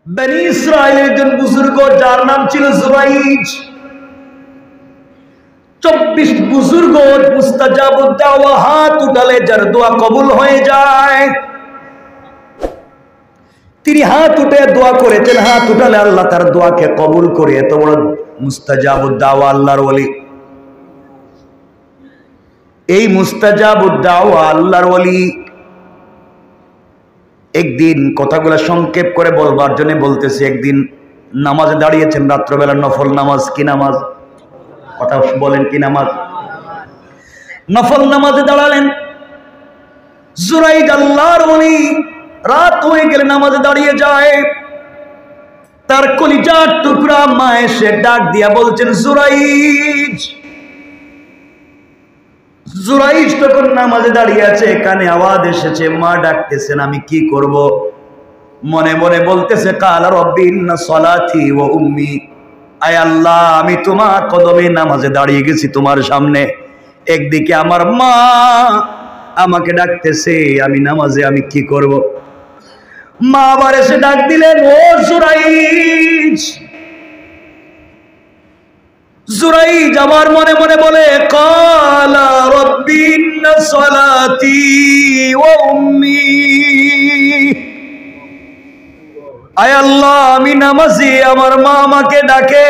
বনি ইসরাইলের একজন বুজুর্গ যার নাম ছিল জুরাইজ। 24 বুজুর্গ মুস্তাজাবুদ দাওয়া, হাত উঠালে যার দোয়া কবুল হয়ে যায়। তিনি হাত উঠে দোয়া করেছেন, হাত উঠালে আল্লাহ তার দোয়াকে কবুল করে। এত বড় মুস্তাজাবুদ দাওয়া আল্লাহর ওলি। এই মুস্তাজাবুদ দাওয়া আল্লাহর ওলি একদিন, কথাগুলো সংক্ষেপ করে বলবার জন্য বলতেছি, একদিন নামাজে দাঁড়িয়েছেন রাত্রবেলা, নফল নামাজ। কি নামাজ? কথা বলেন, কি নামাজ? নফল নামাজে দাঁড়ালেন জুরাইজ আল্লাহর ওলি। রাত হয়ে গেলে নামাজে দাঁড়িয়ে যায়। তার কলিজার টুকরা মা এসে ডাক দিয়া বলছেন জুরাইজ। জুরাইজ তখন নামাজে দাঁড়িয়ে আছে, কানে আওয়াজ এসেছে, মা ডাকতেছেন। আমি কি করব? মনে মনে বলতেছে, কালা রব্বি ইন্না সলাতি ওয়া উম্মি, আয় আল্লাহ, আমি তোমার কদমে নামাজে দাঁড়িয়ে গেছি তোমার সামনে। একদিকে আমার মা আমাকে ডাকতেছে, আমি নামাজে, আমি কি করব? মা আবার এসে ডাক দিলেন, ও জুরাইজ। জুরাইজ আবার মনে মনে বলে, কালা রব্বি ইন্না সলাতি ওয়া উম্মি, আয় আল্লাহ, আমি নামাজি, আমার মা আমাকে ডাকে।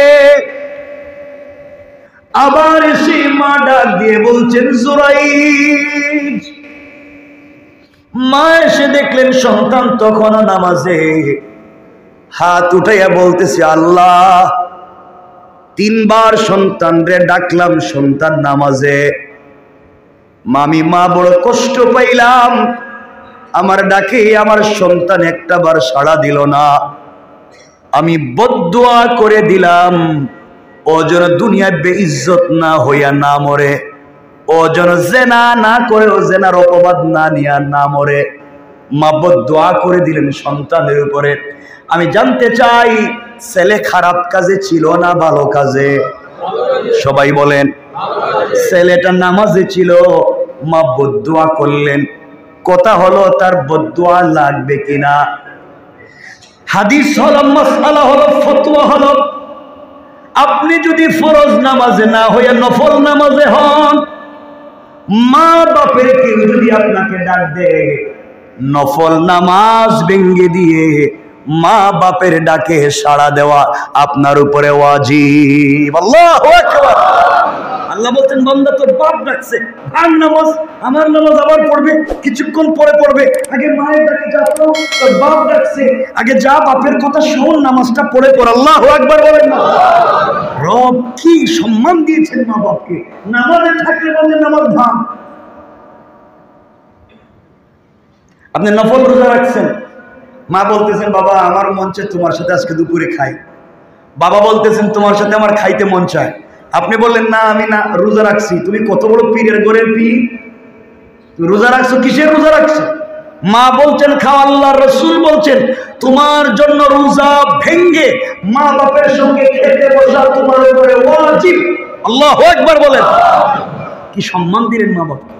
আবার এসে মা ডাক দিয়ে বলছেন জুরাইজ। মা এসে দেখলেন সন্তান তখনও নামাজে। হাত উঠাইয়া বলতেছে, আল্লাহ, 3 বার সন্তান রে ডাকলাম, সন্তান নামাজে। মামি মা বড় কষ্ট পাইলাম, আমার ডাকে আমার সন্তান একটা বার সাড়া দিল না। আমি বদদুয়া করে দিলাম, ও যেন দুনিয়ায় বেইজ্জত না হইয়া না মরে, ও যেন জেনা না করে, ও জেনার অপবাদ না নিয়া না মরে। মা বদদুয়া করে দিলেন সন্তানের উপরে। আমি জানতে চাই, ছেলে খারাপ কাজে ছিল না ভালো কাজে? সবাই বলেন। ছেলেটা নামাজে ছিল, মা বদদুয়া করলেন। কথা হলো, তার বদদুয়া লাগবে কিনা? হাদিস হলো, মাসআলা হলো, ফতোয়া হলো, আপনি যদি ফরজ নামাজে না হইয়া নফল নামাজে হন, মা বাপের কেউ যদি আপনাকে ডাক দেয়, নফল নামাজ ভেঙ্গে দিয়ে মা বাপের ডাকে সাড়া দেওয়া আপনার উপরে ওয়াজিব। আল্লাহু আকবার। আল্লাহ বলতেন, বান্দা তোর বাপ ডাকছে, ভাঙ নামাজ, আমার নামাজ আবার পড়বে, কিছুক্ষণ পরে পড়বে, আগে মায়ের ডাকে যা, তোর বাপ ডাকছে, আগে যা, বাপের কথা শোন, নামাজটা পড়ে পড়। আল্লাহু আকবার বলেন না? রব কি সম্মান দিয়েছেন মা বাপকে। নামাজে থাকলে বলেন নামাজ ভাঙ। আপনি নফল রোজা রাখছেন, মা বলতেছেন, বাবা আমার মন চায় তোমার সাথে আজকে দুপুরে খাই। বাবা বলতেছেন, তোমার সাথে আমার খাইতে মন চায়। আপনি বললেন, না আমি না রোজা রাখছি। তুমি কত বড় পীরের ঘরের পীর, তুমি রোজা রাখছো, কিসের রোজা রাখছো? মা বলছেন খাও, আল্লাহর রাসূল বলছেন তোমার জন্য রোজা ভেঙ্গে মা বাপের সঙ্গে খেতে বসা তোমার উপরে ওয়াজিব। আল্লাহু আকবার বলেন। কি সম্মান দিলেন মা বাপকে,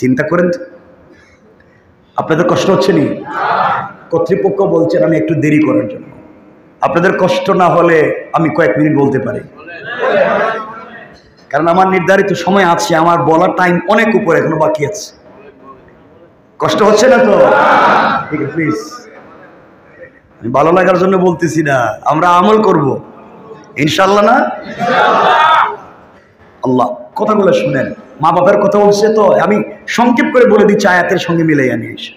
চিন্তা করেন তো। আপনাদের কষ্ট হচ্ছে নি? কর্তৃপক্ষ বলছেন আমি একটু দেরি করার জন্য। আপনাদের কষ্ট না হলে আমি কয়েক মিনিট বলতে পারি, কারণ আমার নির্ধারিত সময় আছে, আমার বলার টাইম অনেক উপরে এখনো বাকি আছে। কষ্ট হচ্ছে না তো? ঠিক আছে, প্লিজ। আমি ভালো লাগার জন্য বলতেছি না, আমরা আমল করব ইনশাআল্লাহ। না আল্লাহ, কথাগুলো শুনেন। মা বাবার কথা বলছে তো, আমি সংক্ষেপ করে বলে দিচ্ছি, আয়াতের সঙ্গে মিলাই আনি এসে।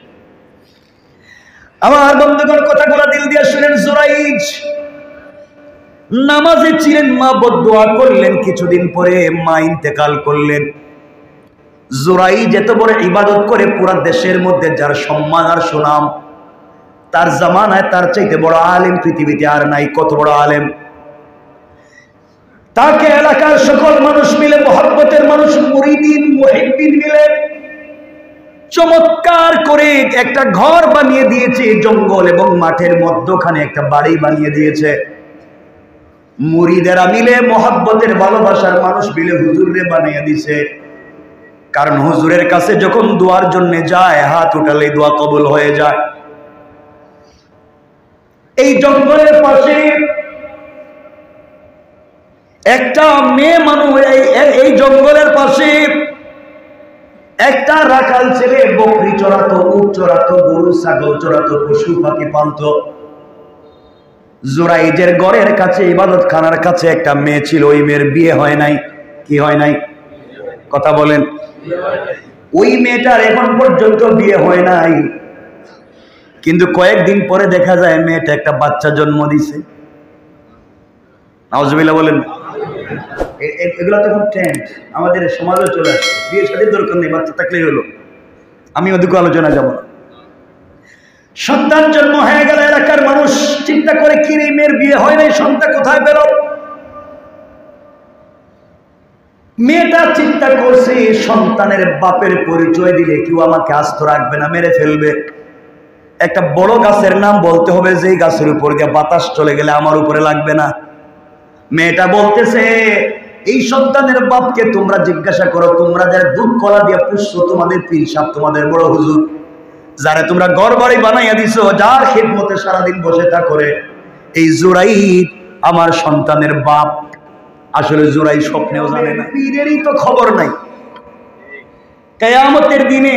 আমার বন্ধুগণ, কথাগুলো দিল দিয়ে শুনেন। জুরাইজ নামাজে ছিলেন, মা বদদুয়া করলেন। কিছুদিন পরে মা ইন্তেকাল করলেন। জুরাইজ এত বড় ইবাদত করে পুরা দেশের মধ্যে যার সম্মান আর সুনাম, তার জামানায় তার চাইতে বড় আলেম পৃথিবীতে আর নাই। কত বড় আলেম! তাকে এলাকার সকল মানুষ মিলে, মহব্বতের মানুষ, মুরিদিন মুহিব্বিন মিলে চমৎকার করে একটা ঘর বানিয়ে দিয়েছে। জঙ্গল এবং মাঠের মধ্যখানে একটা বাড়ি বানিয়ে দিয়েছে। মুরিদেরা মিলে, মহব্বতের ভালোবাসার মানুষ মিলে হুজুরে বানিয়ে দিছে। কারণ হুজুরের কাছে যখন দোয়ার জন্য যায়, হাত উঠালে দোয়া কবুল হয়ে যায়। এই জঙ্গলের পাশে একটা মেয়ে মানুষ, এই জঙ্গলের পাশে একটা রাখাল ছেলে বকরি চড়াতো, উট চড়াতো, গরু ছাগল চড়াতো, পশু পাখি পালতো। জুরাইজের ঘরের কাছে, ইবাদত খানার কাছে একটা মেয়ে ছিল, ওই মেয়ের বিয়ে হয় নাই। কি হয় নাই? কথা বলেন। ওই মেয়েটার এখন পর্যন্ত বিয়ে হয় নাই, কিন্তু কয়েকদিন পরে দেখা যায় মেয়েটা একটা বাচ্চা জন্ম দিছে। নাউজুবিল্লাহ বলেন। এগুলো তো খুব ট্রেন্ড, আমাদের সমাজে চলে আসে। বিয়ে শাদীর দরকার নেই, বাচ্চা থাকলেই হলো। আমি ওদিকে আলোচনা যাব না। সন্তান জন্ম হয়ে গেল, এলাকার মানুষ চিন্তা করে কি রে মেয়ের বিয়ে হয় নাই, সন্তান কোথায় পেল? মেয়েটা চিন্তা করছে সন্তানের বাপের পরিচয় দিলে কেউ আমাকে আস্ত রাখবে না, মেরে ফেলবে। একটা বড় গাছের নাম বলতে হবে, যেই গাছের উপর দিয়ে বাতাস চলে গেলে আমার উপরে লাগবে না। মেয়েটা বলতেছে, এই সন্তানের বাপকে তোমরা জিজ্ঞাসা করো, তোমরা যারা দুধ কলা দিয়ে পুষছো, তোমাদের পীর সাহেব, তোমাদের বড় হুজুর, যারা তোমরা ঘর বাড়ি বানাইয়া দিছো, যার খেদমতে সারাদিন বসে তা করে, এই জুরাইদ আমার সন্তানের বাপ। আসলে জুরাইদ স্বপ্নেও জানে না, পীরেরই তো খবর নাই। কিয়ামতের দিনে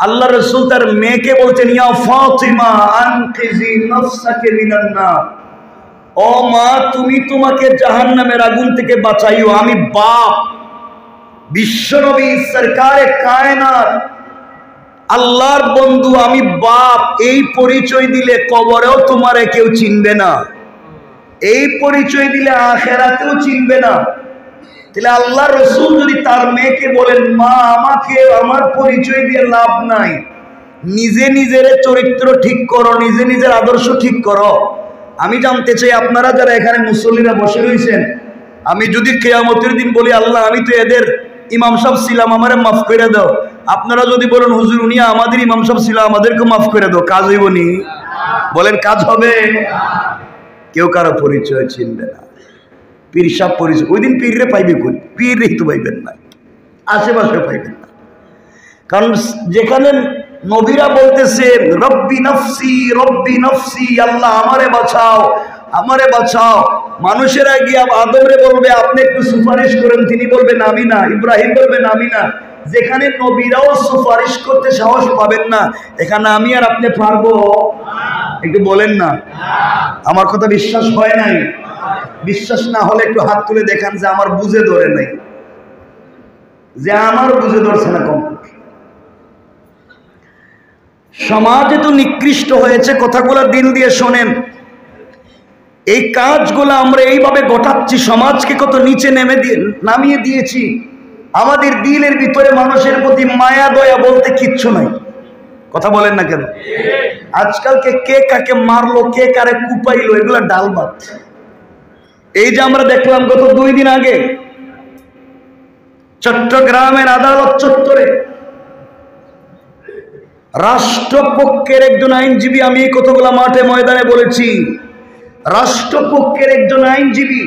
আল্লাহ রাসূল তার মেয়েকে বলছেন, ইয়া ফাতিমা আনকিজি নাফসাকে মিনান নার, ও মা তুমি তোমাকে জাহান্নামের আগুন থেকে বাঁচাইও। আমি বাপ, বিশ্বনবী সরকারে কায়নাত, আল্লাহর বন্ধু, আমি বাপ। এই পরিচয় দিলে কবরেও তোমারে কেউ চিনবে না, এই পরিচয় দিলে আখিরাতেও চিনবে না। তাহলে আল্লাহ রাসূল যদি তার মেয়েকে বলেন, মা আমাকে আমার পরিচয় দিয়ে লাভ নাই, নিজে নিজের চরিত্র ঠিক করো, নিজে নিজের আদর্শ ঠিক করো। আমি জানতে চাই, আপনারা যারা এখানে মুসল্লিরা বসে রয়েছেন, আমি যদি কিয়ামতের দিন বলি, আল্লাহ আমি তো এদের ইমাম সাহেব ছিলাম, আমারে মাফ করে দাও, আপনারা যদি বলেন, হুজুর উনি আমাদের ইমাম সাহেব ছিল, আমাদেরকে মাফ করে দাও, কাজ হইব নি? বলেন কাজ হবে? কেউ কারো পরিচয় চিনবে না। পীর সাহেব পরিচয়, ওই দিন পীররে পাইবে কই? পীরই তো পাইবেন না, আশেপাশে পাইবেন না। কারণ যেখানে নবীরা বলতেছে রব্বি নফসি, আল্লাহ আমারে বাঁচাও, আমারে বাঁচাও, মানুষেরা গিয়ে আদমরে বলবে আপনি একটু সুপারিশ করেন, তিনি বলবেন আমি না, ইব্রাহিম বলবেন আমি না। যেখানে নবীরাও সুপারিশ করতে সাহস পাবেন না, এখানে আমি আর আপনি পারবো? একটু বলেন না। আমার কথা বিশ্বাস হয় নাই? বিশ্বাস না হলে একটু হাত তুলে দেখান যে আমার বুঝে ধরে নাই, যে আমার বুঝে ধরছে না। কমপক্ষে সমাজ এত নিকৃষ্ট হয়েছে, কথাগুলো দিল দিয়ে শোনেন। এই কাজগুলো আমরা এইভাবে ঘটাচ্ছি, সমাজকে কত নিচে নামিয়ে দিয়েছি। আমাদের দিলের ভিতরে মানুষের প্রতি মায়া দয়া বলতে কিচ্ছু নাই। কথা বলেন না কেন? আজকালকে কে কাকে মারলো, কে কারে কুপাইলো, এগুলা ডাল ভাত। এই যে আমরা দেখলাম গত 2 দিন আগে চট্টগ্রামের আদালত চত্বরে রাষ্ট্রপক্ষের একজন আইনজীবী, আমি এই কথাগুলো মাঠে ময়দানে বলেছি, রাষ্ট্রপক্ষের একজন আইনজীবী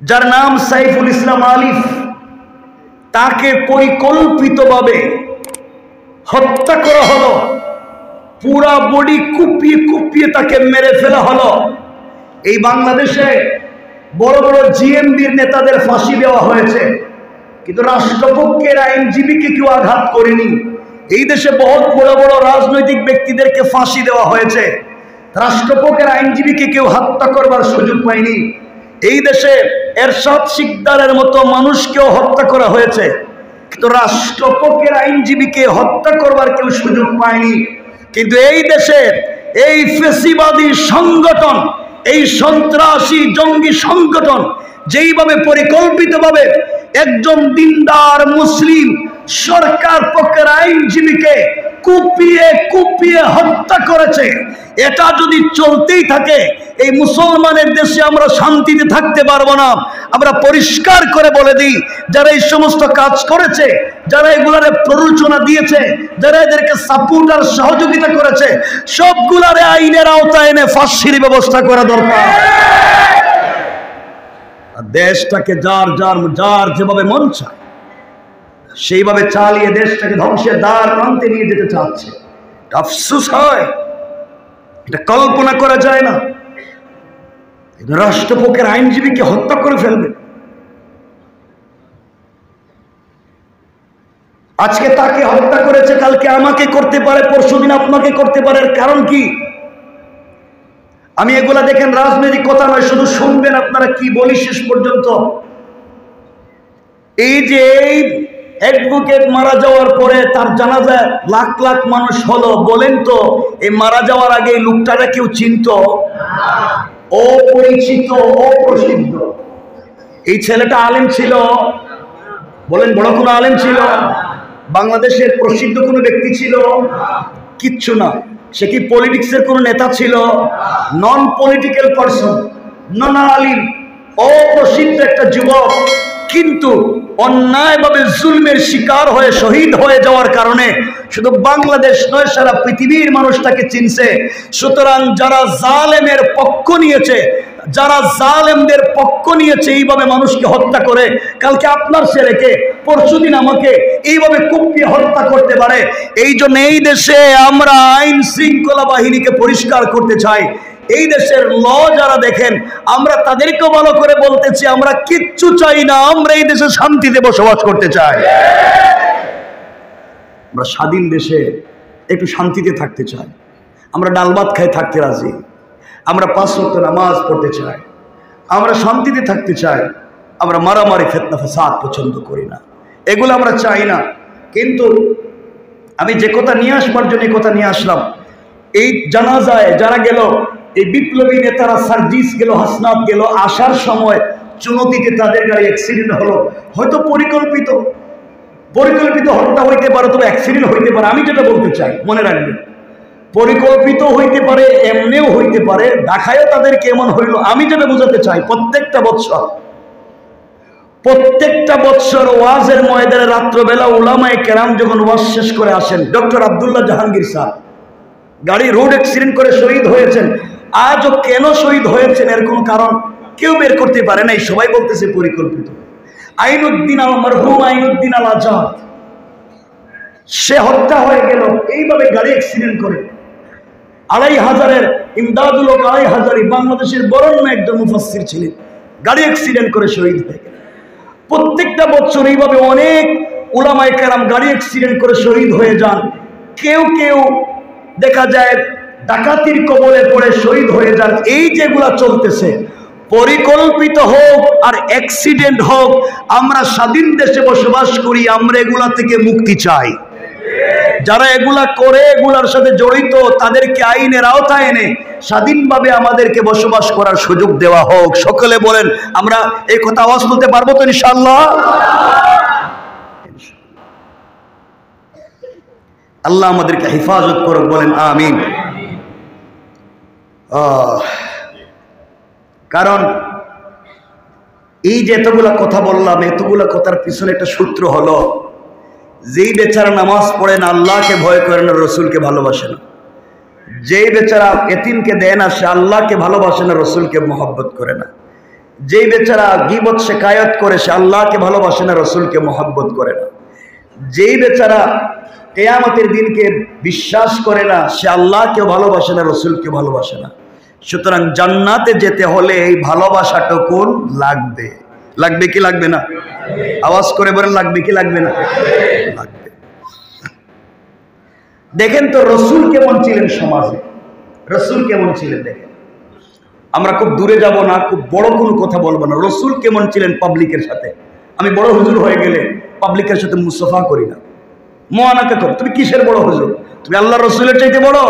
যার নাম সাইফুল ইসলাম আলিফ, তাকে পরিকল্পিতভাবে হত্যা করা হলো, পুরা বডি কুপিয়ে কুপিয়ে তাকে মেরে ফেলা হলো। এই বাংলাদেশে বড় বড় জিএমবির নেতাদের ফাঁসি দেওয়া হয়েছে, কিন্তু রাষ্ট্রপক্ষের আইনজীবীকে কেউ আঘাত করেনি। এই দেশে বহুত বড় বড় রাজনৈতিক ব্যক্তিদেরকে ফাঁসি দেওয়া হয়েছে, রাষ্ট্রপক্ষের আইনজীবীকে কেউ হত্যা করবার সুযোগ পায়নি। এই দেশে এরশাদ শিকদারের মতো মানুষকেও হত্যা করা হয়েছে, কিন্তু রাষ্ট্রপক্ষের আইনজীবীকে হত্যা করবার কেউ সুযোগ পায়নি। কিন্তু এই দেশের এই ফেসিবাদী সংগঠন, এই সন্ত্রাসী জঙ্গি সংগঠন যেইভাবে পরিকল্পিতভাবে একজন দিনদার মুসলিম সরকার পক্ষের আইনজীবীকে কুপিয়ে কুপিয়ে হত্যা করেছে, এটা যদি চলতেই থাকে এই মুসলমানের দেশে আমরা শান্তিতে থাকতে পারবো না। আমরা পরিষ্কার করে বলে দিই, যারা এই সমস্ত কাজ করেছে, যারা এগুলার প্ররোচনা দিয়েছে, যারা এদেরকে সাপোর্ট আর সহযোগিতা করেছে, সবগুলারে আইনের আওতায় এনে ফাঁসির ব্যবস্থা করা দরকার। দেশটাকে যার যেভাবে মন চায় সেইভাবে চালিয়ে দেশটাকে ধ্বংসের দ্বার প্রান্তে নিয়ে যেতে চাচ্ছে। আফসোস হয়, এটা কল্পনা করা যায় না। রাষ্ট্রপক্ষের আইনজীবীকে হত্যা করে ফেলবে। আজকে তাকে হত্যা করেছে, কালকে আমাকে করতে পারে, পরশুদিন আপনাকে করতে পারে। কারণ কি? আমি এগুলা দেখেন রাজনৈতিক কথা নয়, শুধু শুনবেন আপনারা কি বলি শেষ পর্যন্ত। এই যে এই অ্যাডভোকেট মারা যাওয়ার পরে তার জানাজায় লাখ লাখ মানুষ হলো, বলেন তো এই মারা যাওয়ার আগে এই লোকটারা কেউ চিনত? অপরিচিত, অপ্রসিদ্ধ। এই ছেলেটা আলেম ছিল? বলেন, বড় কোনো আলেম ছিল? বাংলাদেশের প্রসিদ্ধ কোনো ব্যক্তি ছিল? কিচ্ছু না। সে কি পলিটিক্সের কোনো নেতা ছিল? নন পলিটিক্যাল পারসন, নন আলিম, অপ্রসিদ্ধ একটা যুবক, কিন্তু অন্যায়ভাবে জুলমের শিকার হয়ে শহীদ হয়ে যাওয়ার কারণে শুধু বাংলাদেশ নয়, সারা পৃথিবীর মানুষ তাকে চিনছে। সুতরাং যারা জালেমের পক্ষ নিয়েছে, যারা জালেমদের পক্ষ নিয়েছে, এইভাবে মানুষকে হত্যা করে, কালকে আপনার ছেলেকে, পরশুদিন আমাকে এইভাবে কুপিয়ে হত্যা করতে পারে। এই জন্য এই দেশে আমরা আইন শৃঙ্খলা বাহিনীকে পরিষ্কার করতে চাই। এই দেশের ল যারা দেখেন, আমরা তাদেরকেও ভালো করে বলতেছি, আমরা কিচ্ছু চাই না, আমরা এই দেশে শান্তিতে বসবাস করতে চাই। আমরা স্বাধীন দেশে একটু শান্তিতে থাকতে চাই। আমরা ডাল ভাত খাই থাকতে রাজি। আমরা 5 ওয়াক্ত নামাজ পড়তে চাই। আমরা শান্তিতে থাকতে চাই। আমরা মারামারি, ফিতনা, ফাসাদ পছন্দ করি না। এগুলো আমরা চাই না। কিন্তু আমি যে কথা নিয়ে আসবার জন্য এই কথা নিয়ে আসলাম, এই জানাজায় যারা গেল, এই বিপ্লবী নেতারা, সার্জিস গেল, হাসনাত গেল, আসার সময় চুনতিতে তাদের গাড়ি অ্যাক্সিডেন্ট হলো। হয়তো পরিকল্পিত হত্যা হইতে পারে, তবে অ্যাক্সিডেন্ট হইতে পারে। আমি যেটা বলতে চাই, মনে রাখবেন, পরিকল্পিত হইতে পারে, এমনিও হইতে পারে, ঢাকায়ও তাদেরকে এমন হইল। আমি যেটা বোঝাতে চাই, প্রত্যেকটা বৎসর ওয়াজের ময়দানে রাত্রবেলা উলামায়ে কেরাম যখন ওয়াজ শেষ করে আসেন, ডক্টর আব্দুল্লাহ জাহাঙ্গীর সাহেব গাড়ি রোড অ্যাক্সিডেন্ট করে শহীদ হয়েছেন। আজও কেন শহীদ হয়েছেন এর কোনো কারণ কেউ বের করতে পারে নাই। সবাই বলতেছে পরিকল্পিত। মরহুম আইনুদ্দিন আল আজাদ, সে হত্যা হয়ে গেল এইভাবে গাড়ি অ্যাক্সিডেন্ট করে। 2500-এর ইমদাদুল হক 2500 বাংলাদেশের বরেণ্য একজন মুফাসসির ছিলেন, গাড়ি অ্যাক্সিডেন্ট করে শহীদ হয়ে গেল। প্রত্যেকটা বছর এইভাবে অনেক উলামায়ে কেরাম গাড়ি অ্যাক্সিডেন্ট করে শহীদ হয়ে যান। কেউ কেউ দেখা যায় ডাকাতির কবলে পড়ে শহীদ হয়ে যান। এই যেগুলা চলতেছে, পরিকল্পিত হোক আর অ্যাক্সিডেন্ট হোক, আমরা স্বাধীন দেশে বসবাস করি, আমরা এগুলা থেকে মুক্তি চাই। যারা এগুলা করে, এগুলার সাথে জড়িত, তাদেরকে আইনের আওতায় এনে স্বাধীনভাবে আমাদেরকে বসবাস করার সুযোগ দেওয়া হোক। সকলে বলেন, আমরা এই কথা আওয়াজ তুলতে পারবো তো ইনশাআল্লাহ? আল্লাহ আমাদেরকে হেফাজত করুক, বলেন আমিন। কারণ এই যে এতগুলা কথা বললাম, এতগুলা কথার পিছনে একটা সূত্র হলো, যেই বেচারা নামাজ পড়ে না, আল্লাহকে ভয় করে না, রসুলকে ভালোবাসে না। যেই বেচারা এতিমকে দেয় না, সে আল্লাহকে ভালোবাসে না, রসুলকে মহব্বত করে না। যেই বেচারা গীবত শিকায়ত করে, সে আল্লাহকে ভালোবাসে না, রসুলকে মহব্বত করে না। যেই বেচারা কিয়ামতের দিনকে বিশ্বাস করে না, সে আল্লাহকেও ভালোবাসে না, রসুলকে ভালোবাসে না। সুতরাং জান্নাতে যেতে হলে এই ভালোবাসাটুকু লাগবে। লাগবে কি লাগবে না? আওয়াজ করে বলেন, লাগবে কি লাগবে না? লাগবে। দেখেন তো রসুল কেমন ছিলেন সমাজে, রসুল কেমন ছিলেন দেখেন। আমরা খুব দূরে যাব না, খুব বড় কোনো কথা বলবো না। রসুল কেমন ছিলেন পাবলিকের সাথে। আমি বড় হুজুর হয়ে গেলে পাবলিকের সাথে মুসাফা করি না। মোয়ানাকে কর, তুমি কিসের বড় হুজুর? তুমি আল্লাহ রসুলের চাইতে বড়?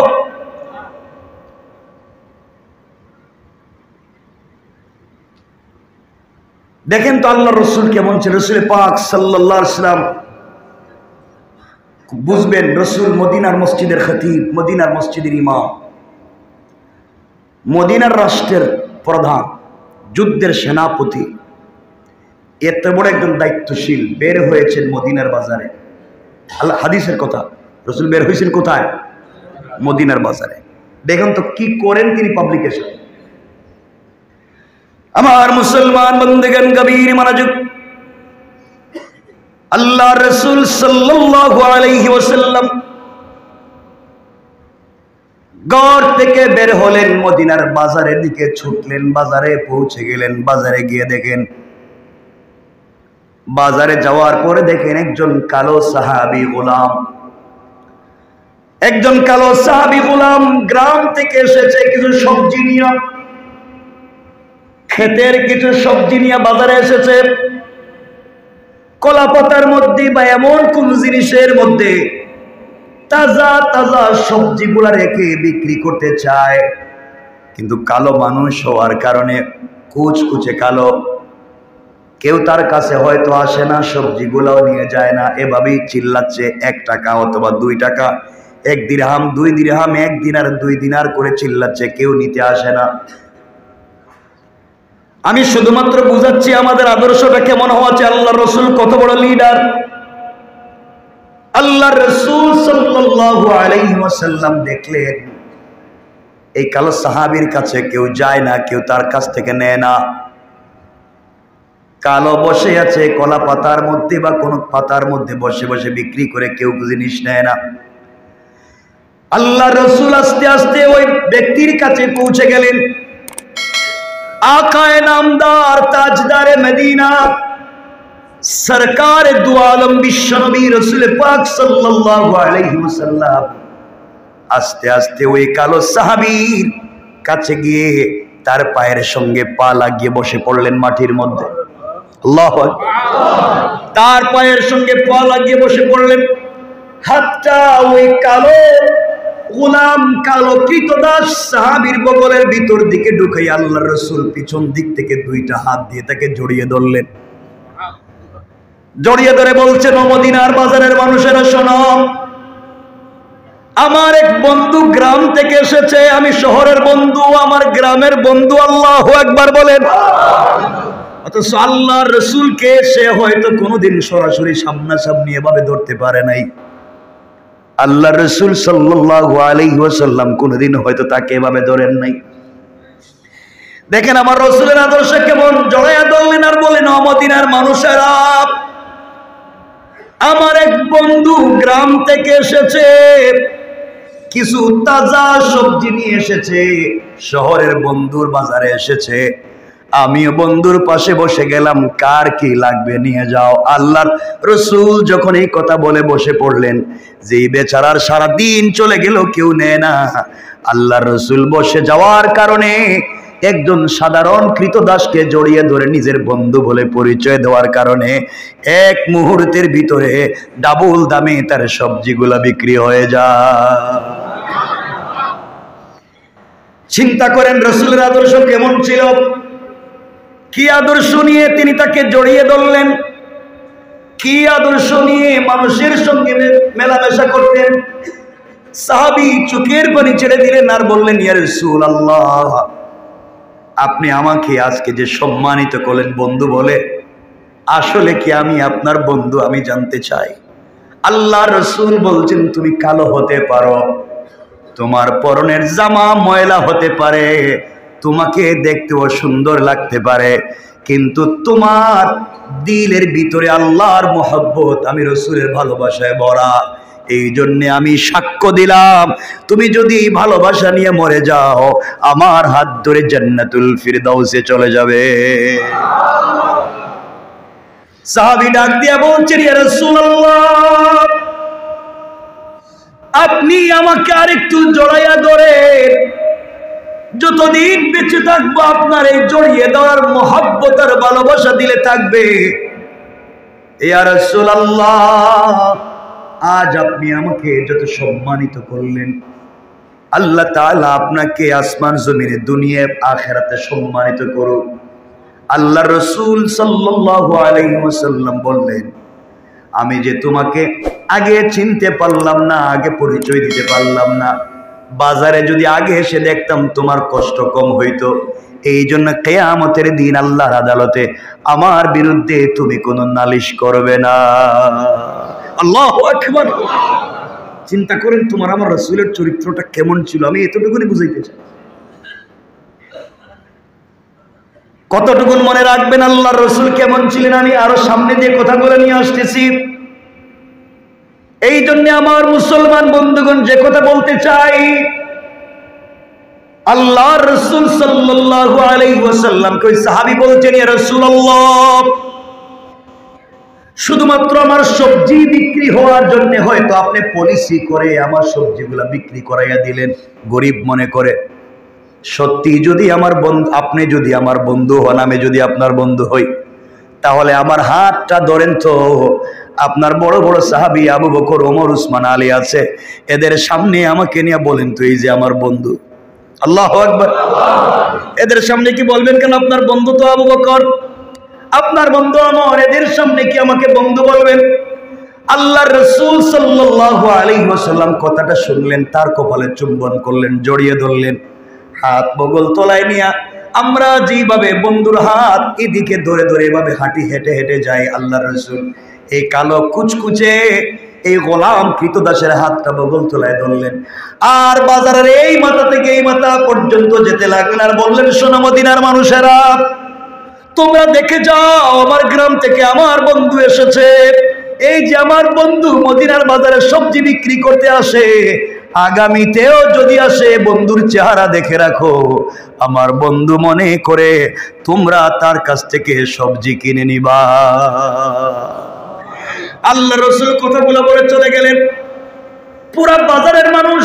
দেখেন তো আল্লাহ রসুল কেমন ছিল। রসুল পাক সাল্লাল্লাহু আলাইহি ওয়াসাল্লাম, বুঝবেন, রসুল মদিনার মসজিদের খতিব, মদিনার মসজিদের ইমাম, মদিনার রাষ্ট্রের প্রধান, যুদ্ধের সেনাপতি, এত বড় একজন দায়িত্বশীল বের হয়েছেন মদিনার বাজারে। আল্লাহ হাদিসের কথা, রসুল বের হয়েছেন কোথায়? মদিনার বাজারে। দেখুন তো কি করেন তিনি পাবলিকের সাথে। আমার মুসলমান বন্ধুগণ, গভীর মনোযোগ। আল্লাহ রসুল সাল্লাল্লাহু আলাইহি ওয়াসাল্লাম ঘর থেকে বের হলেন, মদিনার বাজারের দিকে ছুটলেন, বাজারে পৌঁছে গেলেন। বাজারে গিয়ে দেখেন, বাজারে যাওয়ার পরে দেখেন একজন কালো সাহাবী গোলাম, একজন কালো সাহাবী গোলাম গ্রাম থেকে এসেছে কিছু সবজি নিয়ে, ক্ষেতের কিছু সবজি নিয়ে বাজারে এসেছে। কলা পাতার মধ্যে বা এমন কোন জিনিসের মধ্যে তাজা তাজা সবজিগুলা রেখে বিক্রি করতে চায়, কিন্তু কালো মানুষ হওয়ার কারণে কুচকুচে কালো, কেউ তার কাছে হয়তো আসে না, সবজিগুলাও নিয়ে যায় না। এভাবেই চিল্লাচ্ছে 1 টাকা অথবা 2 টাকা, 1 দিরহাম 2 দিরহাম, 1 দিনার 2 দিনার করে চিল্লাচ্ছে, কেউ নিতে আসে না। আমি শুধুমাত্র বুঝাচ্ছি আমাদের আদর্শটা কেমন হওয়া চাই। আল্লাহ রসুল কত বড় লিডার। আল্লাহ রসুল সাল্লাল্লাহু আলাইহি ওয়াসাল্লাম দেখলেন এই কালো সাহাবীর কাছে কেউ যায় না, কেউ তার কাছ থেকে নেয় না। কালো বসে আছে কলা পাতার মধ্যে বা কোন পাতার মধ্যে বসে বসে বিক্রি করে, কেউ জিনিস নেয় না। আল্লাহ রসুল আস্তে আস্তে ওই ব্যক্তির কাছে পৌঁছে গেলেন। আকায়ে নামদার তাজদারে মদিনা সরকার দু আলম বিশ্বনবী রাসূল পাক সাল্লাল্লাহু আলাইহি ওয়াসাল্লাম আস্তে আস্তে ওই কালো সাহাবীর কাছে গিয়ে তার পায়ের সঙ্গে পা লাগিয়ে বসে পড়লেন মাটির মধ্যে। আল্লাহু আকবার। তার পায়ের সঙ্গে পা লাগিয়ে বসে পড়লেন। হাতটা ওই কালো গোলাম, কালো কৃতদাস সাহাবীর বগলের ভিতর দিকে ঢুকাই আল্লাহর রাসূল পিছন দিক থেকে 2টা হাত দিয়ে তাকে জড়িয়ে ধরলেন। জড়িয়ে ধরে বলছেন, ও মদিনার বাজারের মানুষেরা শোনো, আমার এক বন্ধু গ্রাম থেকে এসেছে, আমি শহরের বন্ধু, আমার গ্রামের বন্ধু। আল্লাহু আকবার বলেন। অথচ আল্লাহর রাসূলকে সে হয়তো কোনোদিন সরাসরি সামনাসামনি এভাবে ধরতে পারে নাই। আল্লাহ রসুল সাল্লাল্লাহু আলাইহি ওয়াসাল্লাম কোনদিন হয়তো তাকে এভাবে ধরেন নাই। দেখেন আমার রসুলের আদর্শ কেমন। জড়াইয়া ধরলেন আর বলেন, ও মদিনার মানুষেরা, আমার এক বন্ধু গ্রাম থেকে এসেছে, কিছু তাজা সবজি নিয়ে এসেছে, শহরের বন্ধুর বাজারে এসেছে। আমিও বন্ধুর পাশে বসে গেলাম, কার কি লাগবে নিয়ে যাও। আল্লাহর রসুল যখন এই কথা বলে বসে পড়লেন, যে বেচারার সারা দিন চলে গেল কেউ নেয় না, আল্লাহর রসুল বসে যাওয়ার কারণে একজন সাধারণ কৃতদাসকে জড়িয়ে ধরে নিজের বন্ধু বলে পরিচয় দেওয়ার কারণে এক মুহূর্তের ভিতরে ডাবল দামে তার সবজিগুলা বিক্রি হয়ে যায়। চিন্তা করেন রসুলের আদর্শ কেমন ছিল, কি আদর্শ নিয়ে তিনি তাকে জড়িয়ে ধরলেন, কি আদর্শ নিয়ে মানুষের সঙ্গে মেলামেশা করতেন। সাহাবী চোখের পানি ছেড়ে দিলেন আর বললেন, ইয়া রাসূলুল্লাহ, আপনি আমাকে আজকে যে সম্মানিত করলেন বন্ধু বলে, আসলে কি আমি আপনার বন্ধু? আমি জানতে চাই। আল্লাহ রসুল বলছেন, তুমি কালো হতে পারো, তোমার পরনের জামা ময়লা হতে পারে, তোমাকে দেখতেও সুন্দর লাগতে পারে, কিন্তু তোমার দিলের ভিতরে আল্লাহর মহব্বত, আমি রসুলের ভালোবাসায় ভরা। এই জন্যে আমি সাক্ষ্য দিলাম, তুমি যদি এই ভালোবাসা নিয়ে মরে যাও, আমার হাত ধরে জান্নাতুল ফিরদাউসে চলে যাবে। সাহাবী ডাক দিয়া বলছেন, ইয়া রাসূলুল্লাহ, আপনি আমাকে আরেকটু জড়াইয়া ধরে, যতদিন বেঁচে থাকবো আপনার এই জড়িয়ে দেওয়ার মহব্বত আর ভালোবাসা দিলে থাকবে। ইয়া রাসূলুল্লাহ, আজ আপনি আমাকে যত সম্মানিত করলেন, আল্লাহ তাআলা আপনাকে আসমান জমিনে দুনিয়া আখিরাতে সম্মানিত করুক। আল্লাহ রসুল সাল্লাল্লাহু আলাইহি ওয়াসাল্লাম বললেন, আমি যে তোমাকে আগে চিনতে পারলাম না, আগে পরিচয় দিতে পারলাম না, বাজারে যদি আগে এসে দেখতাম তোমার কষ্ট কম হইতো। এই জন্য কিয়ামতের দিন আল্লাহর আদালতে আমার বিরুদ্ধে তুমি কোনো নালিশ করবে না। আল্লাহু আকবার। চিন্তা করেন তোমার আমার রাসূলের চরিত্রটা কেমন ছিল, আমি এতটুকুনি বুঝাইতে চাই। কতটুকুন মনে রাখবেন আল্লাহর রাসূল কেমন ছিলেন, আমি আরো সামনে দিয়ে কথা বলে নিয়ে আসতেছি। এই জন্য আমার মুসলমান বন্ধুগণ, যে কথা বলতে চাই, আল্লাহর রাসূল সাল্লাল্লাহু আলাইহি ওয়াসাল্লাম কই সাহাবী বলছেন, ইয়া রাসূলুল্লাহ, শুধুমাত্র আমার সবজি বিক্রি হওয়ার জন্য হয়তো আপনি পলিসি করে আমার সবজিগুলা বিক্রি করাইয়া দিলেন গরিব মনে করে। সত্যি যদি আমার বন্ধু, আপনি যদি আমার বন্ধু হন, আমি যদি আপনার বন্ধু হই, তাহলে আমার হাতটা ধরেন তো। আপনার বড় বড় সাহাবী আবু বকর, ওমর, উসমান, আলী আছে, এদের সামনে আমাকে নিয়ে বলেন তো, এই যে আমার বন্ধু। আল্লাহু আকবার। এদের সামনে কি বলবেন কেন আপনার বন্ধু তো আবু বকর, আপনার বন্ধু ওমর, এদের সামনে কি আমাকে বন্ধু বলবেন? আল্লাহর রাসূল সাল্লাল্লাহু আলাইহি ওয়াসাল্লাম কথাটা শুনলেন, তার কপালে চুম্বন করলেন, জড়িয়ে ধরলেন, হাত বগল তলায় নিয়া আমরা যেভাবে বন্ধুর হাত এদিকে ধরে ধরে এভাবে হাঁটি হেঁটে হেঁটে যাই, আল্লাহর রাসূল এই কালো কুচকুচে এই গোলাম কৃতদাসের হাতটা বগল তলায় ধরলেন, আর বাজারের এই মাথা থেকে এই মাথা পর্যন্ত যেতে লাগলেন, আর বললেন, শোনো মদিনার মানুষেরা, তোমরা দেখে যাও, আমার গ্রাম থেকে আমার বন্ধু এসেছে। এই যে আমার বন্ধু মদিনার বাজারে সবজি বিক্রি করতে আসে, আগামীতেও যদি আসে বন্ধুর চেহারা দেখে রাখো। আমার বন্ধু মনে করে তোমরা তার কাছ থেকে সবজি কিনে নিবা। আল্লাহ রাসূল কথাগুলো বলে চলে গেলেন। পুরা বাজারের মানুষ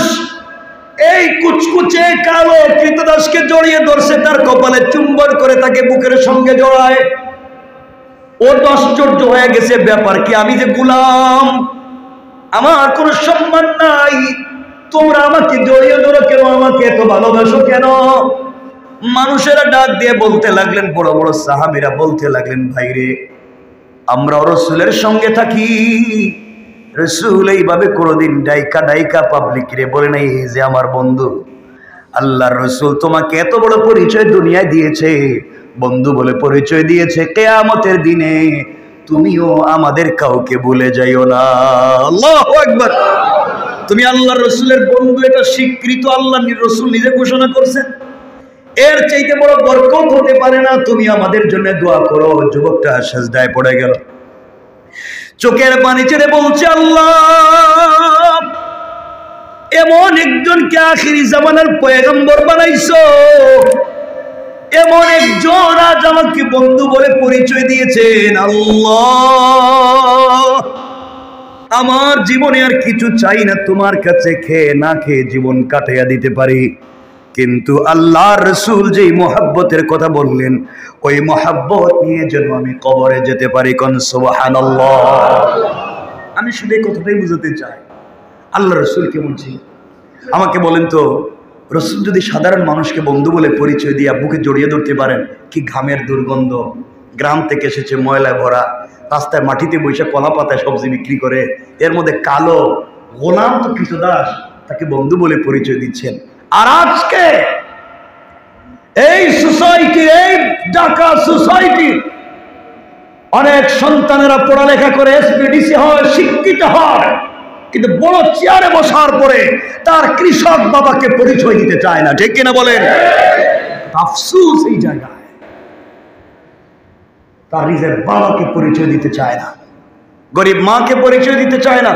এই কুচকুচে কালো কৃতদাসকে জড়িয়ে ধরছে, তার কপালে চুম্বন করে তাকে বুকের সঙ্গে জড়ায়। ও তো আশ্চর্য হয়ে গেছে, ব্যাপার কি, আমি যে গোলাম, আমার কোনো সম্মান নাই, তোমরা আমাকে জড়িয়ে ধরো কেন, আমাকে এত ভালোবাসো কেন? মানুষেরা ডাক দিয়ে বলতে লাগলেন, বড় বড় সাহাবীরা বলতে লাগলেন, ভাইরে, আমরা রাসূলের সঙ্গে থাকি, রাসূল এইভাবে কোনোদিন ডাইকা ডাইকা পাবলিক রে বলে নাই যে আমার বন্ধু। আল্লাহর রাসূল তোমাকে এত বড় পরিচয় দুনিয়ায় দিয়েছে, বন্ধু বলে পরিচয় দিয়েছে, কিয়ামতের দিনে তুমিও আমাদের কাউকে ভুলে যাইও না। আল্লাহু আকবার। তুমি আল্লাহর রাসূলের বন্ধু, এটা স্বীকৃত, আল্লাহর রাসূল নিজে ঘোষণা করছেন। এর চাইতে বড় বরকত হতে পারে না। তুমি আমাদের জন্য দোয়া করো। যুবকটা সিজদায় পড়ে গেল, চোখের পানি ছেড়ে বলছে, আল্লাহ, এমন একজনকে আখিরি জামানার পয়গম্বর বানাইছো, এমন একজন আজ আমাকে বন্ধু বলে পরিচয় দিয়েছেন। আল্লাহ, আমার জীবনে আর কিছু চাই না, তোমার কাছে খেয়ে না খেয়ে জীবন কাটাইয়া দিতে পারি, কিন্তু আল্লাহর রাসূল যেই মহব্বতের কথা বললেন, ওই মহব্বত নিয়ে যেন আমি কবরে যেতে পারি। কোন সুবহানাল্লাহ। আমি শুধু এই কথাটাই বুঝাতে চাই, আল্লাহ রাসূল কেমন ছিল আমাকে বলেন তো। রাসূল যদি সাধারণ মানুষকে বন্ধু বলে পরিচয় দিয়ে বুকে জড়িয়ে ধরতে পারেন, কি ঘামের দুর্গন্ধ, গ্রাম থেকে এসেছে, ময়লায় ভরা, রাস্তায় মাটিতে বসে কলা পাতায় সবজি বিক্রি করে, এর মধ্যে কালো গোলাম তো কৃতদাস, তাকে বন্ধু বলে পরিচয় দিচ্ছেন। আর আজকে এই সোসাইটি, এই ঢাকা সোসাইটি, অনেক সন্তানেরা পড়ালেখা করে এসপিডিসি হয়, শিক্ষিত হয়, কিন্তু বড় চেয়ারে বসার পরে তার কৃষক বাবাকে পরিচয় দিতে চায় না। ঠিক কিনা বলেন? আফসোস এই জায়গায়, তার নিজের বাবাকে পরিচয় দিতে চায় না, গরিব মাকে পরিচয় দিতে চায় না।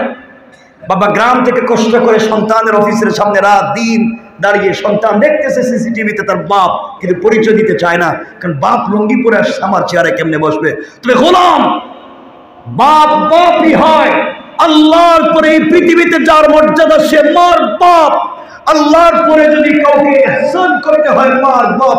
বাবা গ্রাম থেকে কষ্ট করে সন্তানের অফিসের সামনে রাত দিন দাঁড়িয়ে সন্তান দেখতেছে সিসিটিভিতে তার বাপ, কিন্তু পরিচয় দিতে চায় না, কারণ বাপ লুঙ্গি পরে আসছে, আমার চেয়ারে কেমনে বসবে? তবে গোলাম বাপ বাপই হয়। আল্লাহর পরে এই পৃথিবীতে যার মর্যাদা, সে মার বাপ। আল্লাহর পরে যদি কাউকে ইহসান করতে হয়, মার বাপ।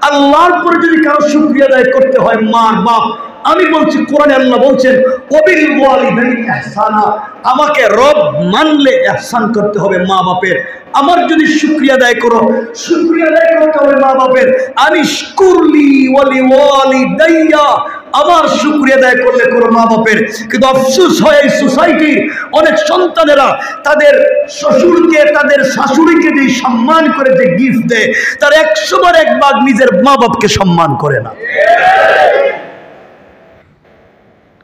আল্লাহর পরে যদি কারো শুকরিয়া আদায় করতে হয়, মার বাপ। আমি বলছি, কোরআনে আল্লাহ বলছেন, ওয়াবিল ওয়ালিদাইনি ইহসানা, আমাকে রব মানলে ইহসান করতে হবে মা বাপের। আমার যদি শুকরিয়া আদায় করো, শুকরিয়া আদায় করতে হবে মা বাপের। আনিশকুরলি ওয়ালি ওয়ালিদাইয়া, আমার শুকরিয়া আদায় করলে করো মা বাপের। কিন্তু আফসোস হয় এই সোসাইটির অনেক সন্তানেরা তাদের শ্বশুরকে, তাদের শাশুড়িকে যে সম্মান করে, যে গিফট দেয়, তার 100 বার 1 ভাগ নিজের মা বাপকে সম্মান করে না।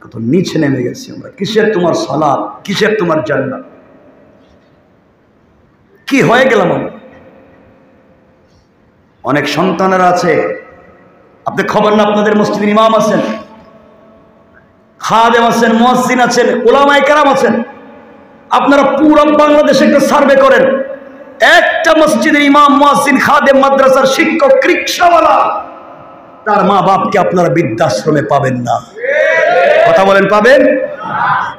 কত নিচে নেমে গেছি আমরা। কিসের তোমার সালাত, কিসের তোমার জান্নাত? কি হয়ে গেলাম আমরা? অনেক সন্তানেরা আছে, আপনি খবর না, আপনাদের মসজিদের ইমাম আছেন, খাদেম আছেন, মুয়াজ্জিন আছেন, উলামায়ে কেরাম আছেন। আপনারা পুরো বাংলাদেশে একটা সার্ভে করেন, একটা মসজিদের ইমাম, মুয়াজ্জিন, খাদেম, মাদ্রাসার শিক্ষক, রিকশাওয়ালা, তার মা বাপকে আপনারা বৃদ্ধাশ্রমে পাবেন না। কথা বলেন, পাবেন?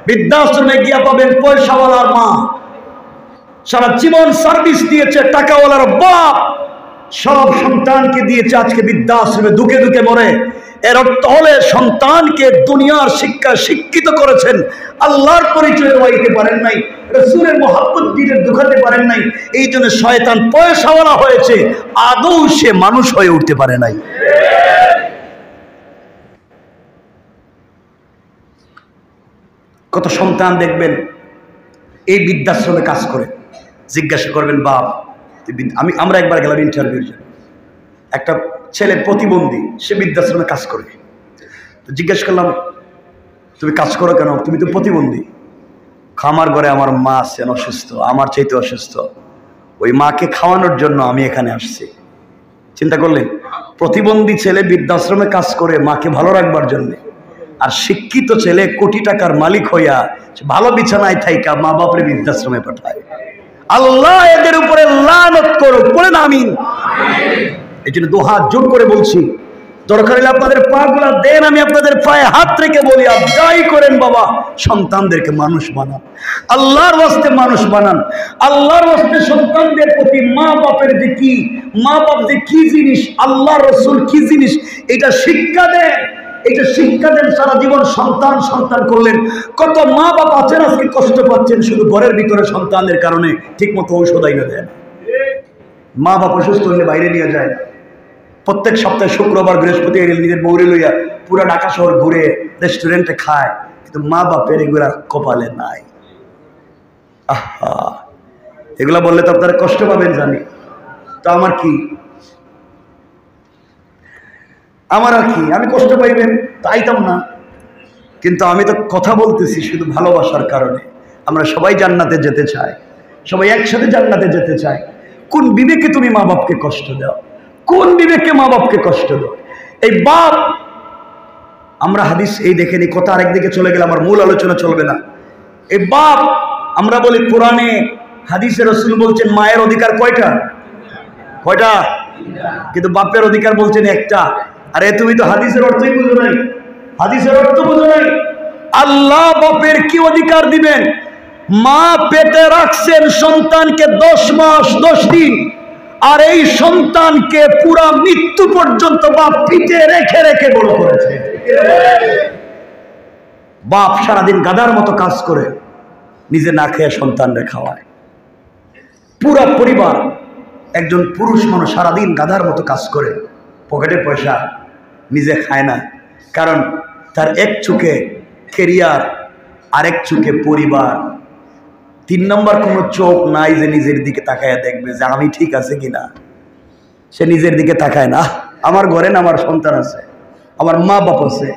বৃদ্ধাশ্রমে গিয়া পাবেন পয়সাওয়ালার মা, সারা জীবন সার্ভিস দিয়েছে, টাকাওয়ালার বাপ সব সন্তানকে দিয়েছে, আজকে বৃদ্ধাশ্রমে দুঃখে দুঃখে মরে। এর অর্থ হলে সন্তানকে দুনিয়ার শিক্ষা শিক্ষিত করেছেন, আল্লাহর পরিচয় দেওয়াইতে পারেন নাই, রাসূলের মহব্বত দিলে দুখাতে পারেন নাই, এই জন্য শয়তান পয়সাওয়ালা হয়েছে, আদৌ সে মানুষ হয়ে উঠতে পারে নাই। কত সন্তান দেখবেন এই বৃদ্ধাশ্রমে কাজ করে, জিজ্ঞাসা করবেন বাপ আমরা একবার গেলাম ইন্টারভিউর জন্য, একটা ছেলে প্রতিবন্ধী, সে বৃদ্ধাশ্রমে কাজ করে। তো জিজ্ঞাসা করলাম তুমি কাজ করো কেন? তুমি তো প্রতিবন্ধী। আমার ঘরে আমার মা আছেন অসুস্থ, আমার চাইতে অসুস্থ, ওই মাকে খাওয়ানোর জন্য আমি এখানে আসছি। চিন্তা করলেন, প্রতিবন্ধী ছেলে বৃদ্ধাশ্রমে কাজ করে মাকে ভালো রাখবার জন্য, আর শিক্ষিত ছেলে কোটি টাকার মালিক হইয়া ভালো বিছানায় থাইকা মা বাপরে বৃদ্ধাশ্রমে পাঠায়। আল্লাহ এদের উপরে লানত করুক, বলেন আমিন। এই জন্য দুহাত জোর করে বলছি, দরকার হলে আপনাদের পা গুলা দেন, আমি আপনাদের পায়ে হাত রেখে বলি যাই করেন বাবা, সন্তানদেরকে মানুষ বানান, আল্লাহর ওয়াস্তে মানুষ বানান। আল্লাহর ওয়াস্তে সন্তানদের প্রতি মা বাপের যে কি, মা বাপ যে কি জিনিস, আল্লাহ রসুল কি জিনিস, এটা শিক্ষা দেন, এটা শিক্ষা দেন। সারা জীবন সন্তান সন্তান করলেন, কত মা বাপ আছেন আজকে কষ্ট পাচ্ছেন শুধু ঘরের ভিতরে সন্তানের কারণে ঠিক মতো ঔষধ আইনা দেন। মা বাপ অসুস্থ হলে বাইরে নিয়ে যায়, প্রত্যেক সপ্তাহে শুক্রবার বৃহস্পতি নিজের বউরে লইয়া পুরা ঢাকা শহর ঘুরে রেস্টুরেন্টে খায়, কিন্তু মা বাপের এগুলা কপালে নাই। আহা, এগুলা বললে তো আপনারা কষ্ট পাবেন জানি, তো আমার কি, আমার আর কি, আমি কষ্ট পাইবেন তাইতাম না, কিন্তু আমি তো কথা বলতেছি শুধু ভালোবাসার কারণে। আমরা সবাই জান্নাতে যেতে চাই, সবাই একসাথে জান্নাতে যেতে চাই। কোন বিবেকে তুমি মা বাপকে কষ্ট দাও? কোন বিবেকে মা বাপকে কষ্ট দাও? এই বাপ, আমরা হাদিস এই দেখেনি, কথা আরেকদিকে চলে গেলে আমার মূল আলোচনা চলবে না। এই বাপ, আমরা বলি কোরআনে হাদিসে রাসূল বলছেন মায়ের অধিকার কয়টা? কয়টা? কিন্তু বাপের অধিকার বলছেন একটা। আরে তুমি তো হাদিসের অর্থই বুঝো নাই, হাদিসের অর্থ বুঝো নাই। আল্লাহ বাপের কি অধিকার দিবেন? মা পেটে রাখছেন সন্তানকে 10 মাস 10 দিন, আর এই সন্তানকে পুরা মৃত্যু পর্যন্ত বাপ পিঠে রেখে রেখে বড় করেছে। বাপ সারাদিন গাধার মতো কাজ করে নিজে না খেয়ে সন্তানরে খাওয়ায়। পুরা পরিবার, একজন পুরুষ মানুষ সারাদিন গাধার মতো কাজ করে, পকেটে পয়সা, নিজে খায় না, কারণ তার এক চোখে কেরিয়ার, আরেক চোখে পরিবার, 3 নম্বর কোনো চোখ নাই যে নিজের দিকে তাকায় দেখবে যে আমি ঠিক আছে কিনা। সে নিজের দিকে তাকায় না, আমার ঘরে না আমার সন্তান আছে, আমার মা বাপ আছে,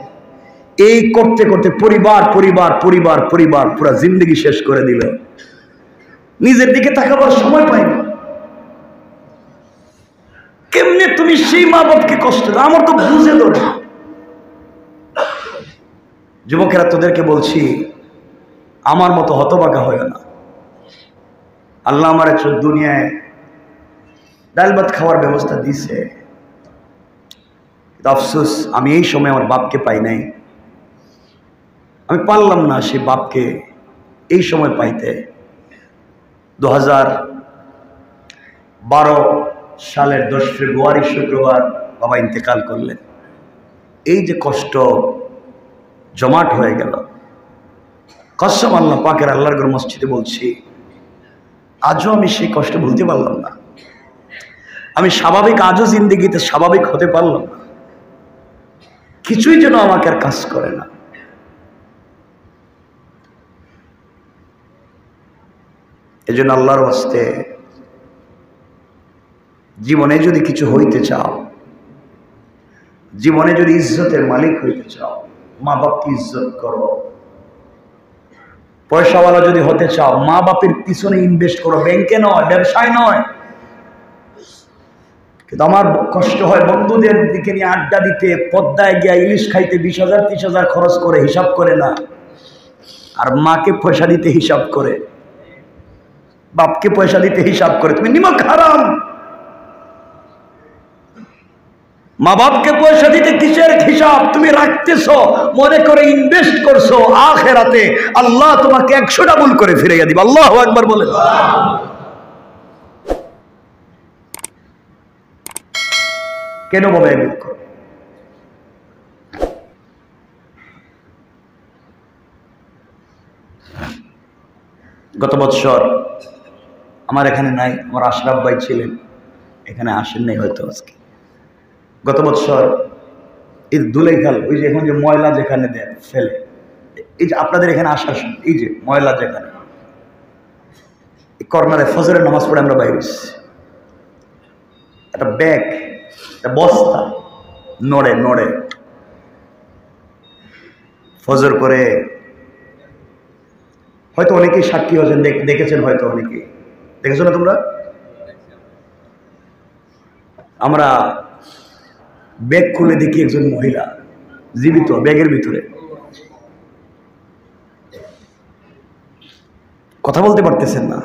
এই করতে করতে পরিবার পরিবার পরিবার পরিবার পুরা জিন্দগি শেষ করে দিল, নিজের দিকে তাকাবার সময় পাই না। কেমনে তুমি সেই মা বাপকে কষ্ট দাও? আমার তো বুঝে ধরে। যুবকেরা, তোদেরকে বলছি আমার মতো হতভাগা হয় না। আল্লাহ আমার দুনিয়ায় ডাল ভাত খাওয়ার ব্যবস্থা দিছে, আফসোস আমি এই সময় আমার বাপকে পাই নাই। আমি পারলাম না সে বাপকে এই সময় পাইতে। 2012 সালের 10 ফেব্রুয়ারি শুক্রবার বাবা ইন্তেকাল করলেন। এই যে কষ্ট জমাট হয়ে গেল, কসম আল্লাহ পাকের, আল্লাহর ঘর মসজিদে বলছি, আজও আমি সেই কষ্ট ভুলতে পারলাম না। আমি স্বাভাবিক আজও জিন্দেগিতে স্বাভাবিক হতে পারলাম না, কিছুই যেন আমাকে আর কাজ করে না। এই জন্য আল্লাহর ওয়াস্তে জীবনে যদি কিছু হইতে চাও, জীবনে যদি ইজ্জতের মালিক হইতে চাও, মা বাপকে ইজ্জত করো। পয়সাওয়ালা যদি হতে চাও, মা বাপের পিছনে ইনভেস্ট করো, ব্যাংকে নয়, ব্যবসায় নয়। কিন্তু আমার কষ্ট হয় বন্ধুদের দিকে নিয়ে আড্ডা দিতে, পদ্মায় গিয়া ইলিশ খাইতে 20,000 30,000 খরচ করে, হিসাব করে না, আর মাকে পয়সা দিতে হিসাব করে। বাপকে পয়সা দিতে হিসাব করে তুমি নিমক হারাম। মা বাপকে পয়সা দিতে কিসের হিসাব? তুমি রাখতেছো মনে করে ইনভেস্ট করছো, আখিরাতে আল্লাহ তোমাকে 100 ডাবল করে ফিরাইয়া দিবে। আল্লাহু আকবার বলে। কেন বাবা এগুলো করো? গত বছর আমার এখানে নাই, আমার আশরাফ ভাই ছিলেন, এখানে আসেন নাই হয়তো আজকে। গত বছর এই দুলাইখাল, ওই যে এখন যে ময়লা যেখানে দেয় ফেলে, এই যে আপনাদের এখানে আসার সময় এই যে ময়লা যেখানে, এই কর্নারে ফজরের নামাজ পড়ে আমরা বাইরে একটা ব্যাগ, একটা বস্তা নড়ে নড়ে, ফজর করে হয়তো অনেকেই সাক্ষী হয়েছেন, দেখেছেন, হয়তো অনেকেই দেখেছো না তোমরা? আমরা ব্যাগ খুলে দেখি একজন মহিলা জীবিত, ব্যাগের ভিতরে কথা বলতে পারতেছেন না,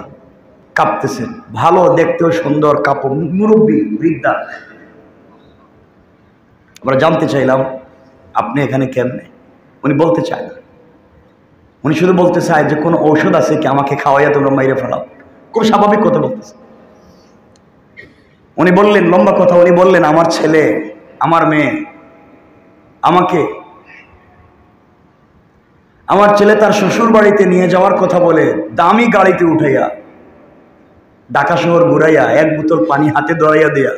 কাঁপতেছেন, ভালো দেখতেও সুন্দর কাপড়, মুরব্বী বৃদ্ধা। আমরা জানতে চাইলাম আপনি এখানে কেমনে? উনি বলতে চায় না, উনি শুধু বলতে চায় যে কোনো ঔষধ আছে কি আমাকে খাওয়াইয়া তোমরা মাইরে ফেলাও। খুব স্বাভাবিক কথা বলতেছে। উনি বললেন, লম্বা কথা, উনি বললেন আমার ছেলে আমার মেয়ে আমাকে, আমার ছেলে তার শ্বশুর বাড়িতে নিয়ে যাওয়ার কথা বলে দামি গাড়িতে উঠাইয়া ঢাকা শহর ঘুরাইয়া 1 বোতল পানি হাতে ধরাইয়া দেয়া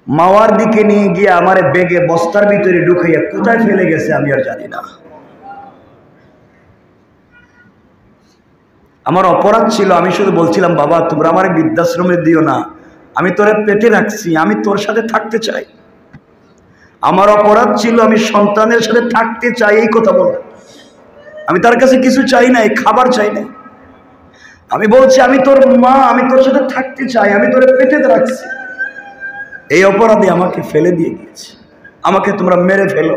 মাওয়ার দিকে নিয়ে গিয়ে আমার ব্যাগে বস্তার ভিতরে ঢুকাইয়া কোথায় ফেলে গেছে আমি আর জানি না। আমার অপরাধ ছিল, আমি শুধু বলছিলাম বাবা তোমরা আমার বৃদ্ধাশ্রমে দিও না, আমি তোরে পেটে রাখছি, আমি তোর সাথে থাকতে চাই। আমার অপরাধ ছিল, আমি সন্তানের সাথে থাকতে চাই, এই কথা বল। আমি তার কাছে কিছু চাই নাই, খাবার চাই নাই। আমি বলছি আমি তোর মা, আমি তোর সাথে থাকতে চাই, আমি তোরে পেটে রাখছি। এই অপরাধে আমাকে ফেলে দিয়ে গিয়েছে, আমাকে তোমরা মেরে ফেলো,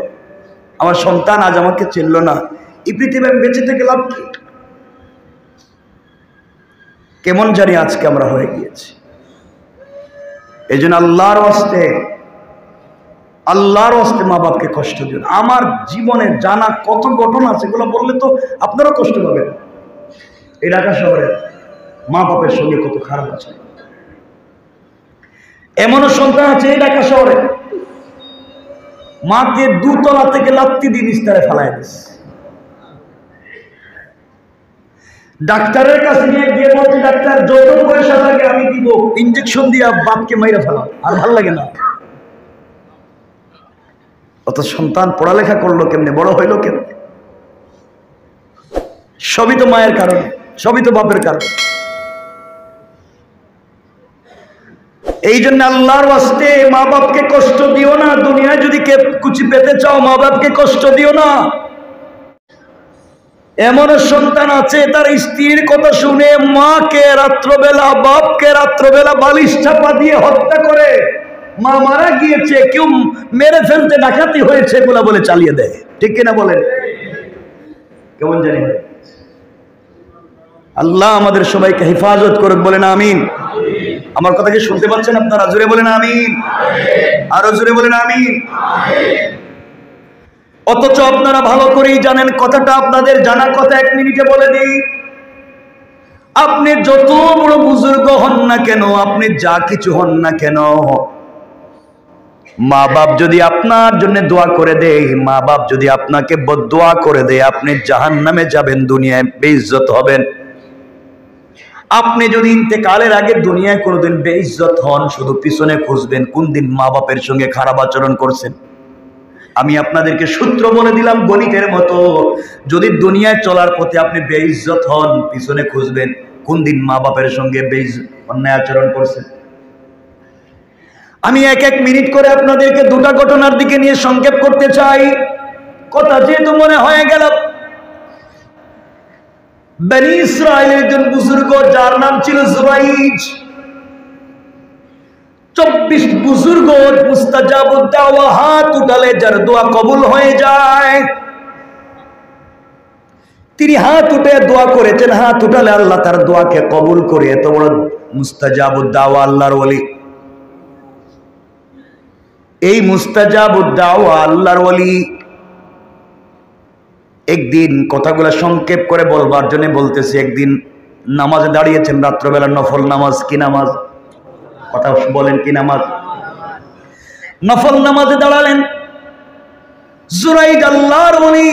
আমার সন্তান আজ আমাকে চিনল না, এই পৃথিবী আমি বেঁচে থেকে লাভ কি? কেমন জানি আজকে আমরা হয়ে গিয়েছি। এই জন্য আল্লাহর ওয়াস্তে মা বাপকে কষ্ট দিন। আমার জীবনে জানা কত ঘটনা আছে, এগুলো বললে তো আপনারা কষ্ট পাবেন। এই ঢাকা শহরে মা বাপের সঙ্গে কত খারাপ আছে। এমনও সন্তান আছে এই ঢাকা শহরে মাকে 2 তলা থেকে লাত্তি দিয়ে নিস্তারে ফেলায় দিচ্ছে। ডাক্তারের কাছে নিয়ে গিয়ে বলছে ডাক্তার যত পয়সা লাগে আমি দিব, ইঞ্জেকশন দিয়া বাপকে মাইরা ফেলা, আর ভালো লাগে না। অত সন্তান পড়ালেখা করলো কেমনে, বড় হইলো কেমনে? সবই তো মায়ের কারণে, সবই তো বাপের কারণে। এই জন্য আল্লাহর ওয়াস্তে মা বাপকে কষ্ট দিও না। দুনিয়ায় যদি কে কুচি পেতে চাও মা বাপকে কষ্ট দিও না। এমন সন্তান আছে তার স্ত্রীর কথা শুনে মাকে রাত্রবেলা, বাপকে রাত্রবেলা বালিশ চাপা দিয়ে হত্যা করে, মা মারা গিয়েছে, কেউ মেরে ফেলতে ডাকাতি হয়েছে বলে বলে চালিয়ে দেয়। ঠিক কিনা বলেন? কেমন জানি হয়। আল্লাহ আমাদের সবাইকে হেফাজত করুক, বলেন আমিন। আমার কথা কি শুনতে পাচ্ছেন আপনারা? জোরে বলেন আমিন, আরো জোরে বলেন আমিন। অথচ আপনারা ভালো করেই জানেন, কথাটা আপনাদের জানা কথা, 1 মিনিটে বলে দিই। আপনি যত বড় বুজুর্গ হন না কেন, আপনি যা কিছু হন না কেন, মা বাপ যদি আপনার জন্য দোয়া করে দেয়, মা বাপ যদি আপনাকে বদদোয়া করে দেয়, আপনি জাহান্নামে যাবেন, দুনিয়ায় বেইজ্জত হবেন। আপনি যদি ইন্তেকালের আগে দুনিয়ায় কোনোদিন বেইজ্জত হন, শুধু পিছনে খুঁজবেন কোন দিন মা বাপের সঙ্গে খারাপ আচরণ করছেন। আমি আপনাদেরকে সূত্র বলে দিলাম গণিতের মতো, যদি দুনিয়ায় চলার পথে আপনি বেইজ্জত হন, পিছনে খুঁজবেন কোন দিন মা বাপের সঙ্গে অন্যায় আচরণ করছেন। আমি 1 মিনিট করে আপনাদেরকে 2টা ঘটনার দিকে নিয়ে সংক্ষেপ করতে চাই। কথা যেহেতু মনে হয়ে গেল, বনি ইসরাইলের একজন বুজুর্গ যার নাম ছিল জুরাইজ, 24 বুজুর্গ মুস্তাজাবুদ দাওয়া, হাত উঠালে যার দোয়া কবুল হয়ে যায়। তিনি হাত উঠে দোয়া করেছেন, হাত উঠালে আল্লাহ তার দোয়াকে কবুল করে। এত বড় মুস্তাজাবুদ দাওয়া আল্লাহর ওলি। এই মুস্তাজাবুদ দাওয়া আল্লাহর ওলি একদিন, কথাগুলো সংক্ষেপ করে বলবার জন্য বলতেছি, একদিন নামাজে দাঁড়িয়েছেন রাত্রবেলা, নফল নামাজ। কি নামাজ? কথা বলেন, কি নামাজ? নফল নামাজে দাঁড়ালেন। জুরাইদ আল্লাহর ওলি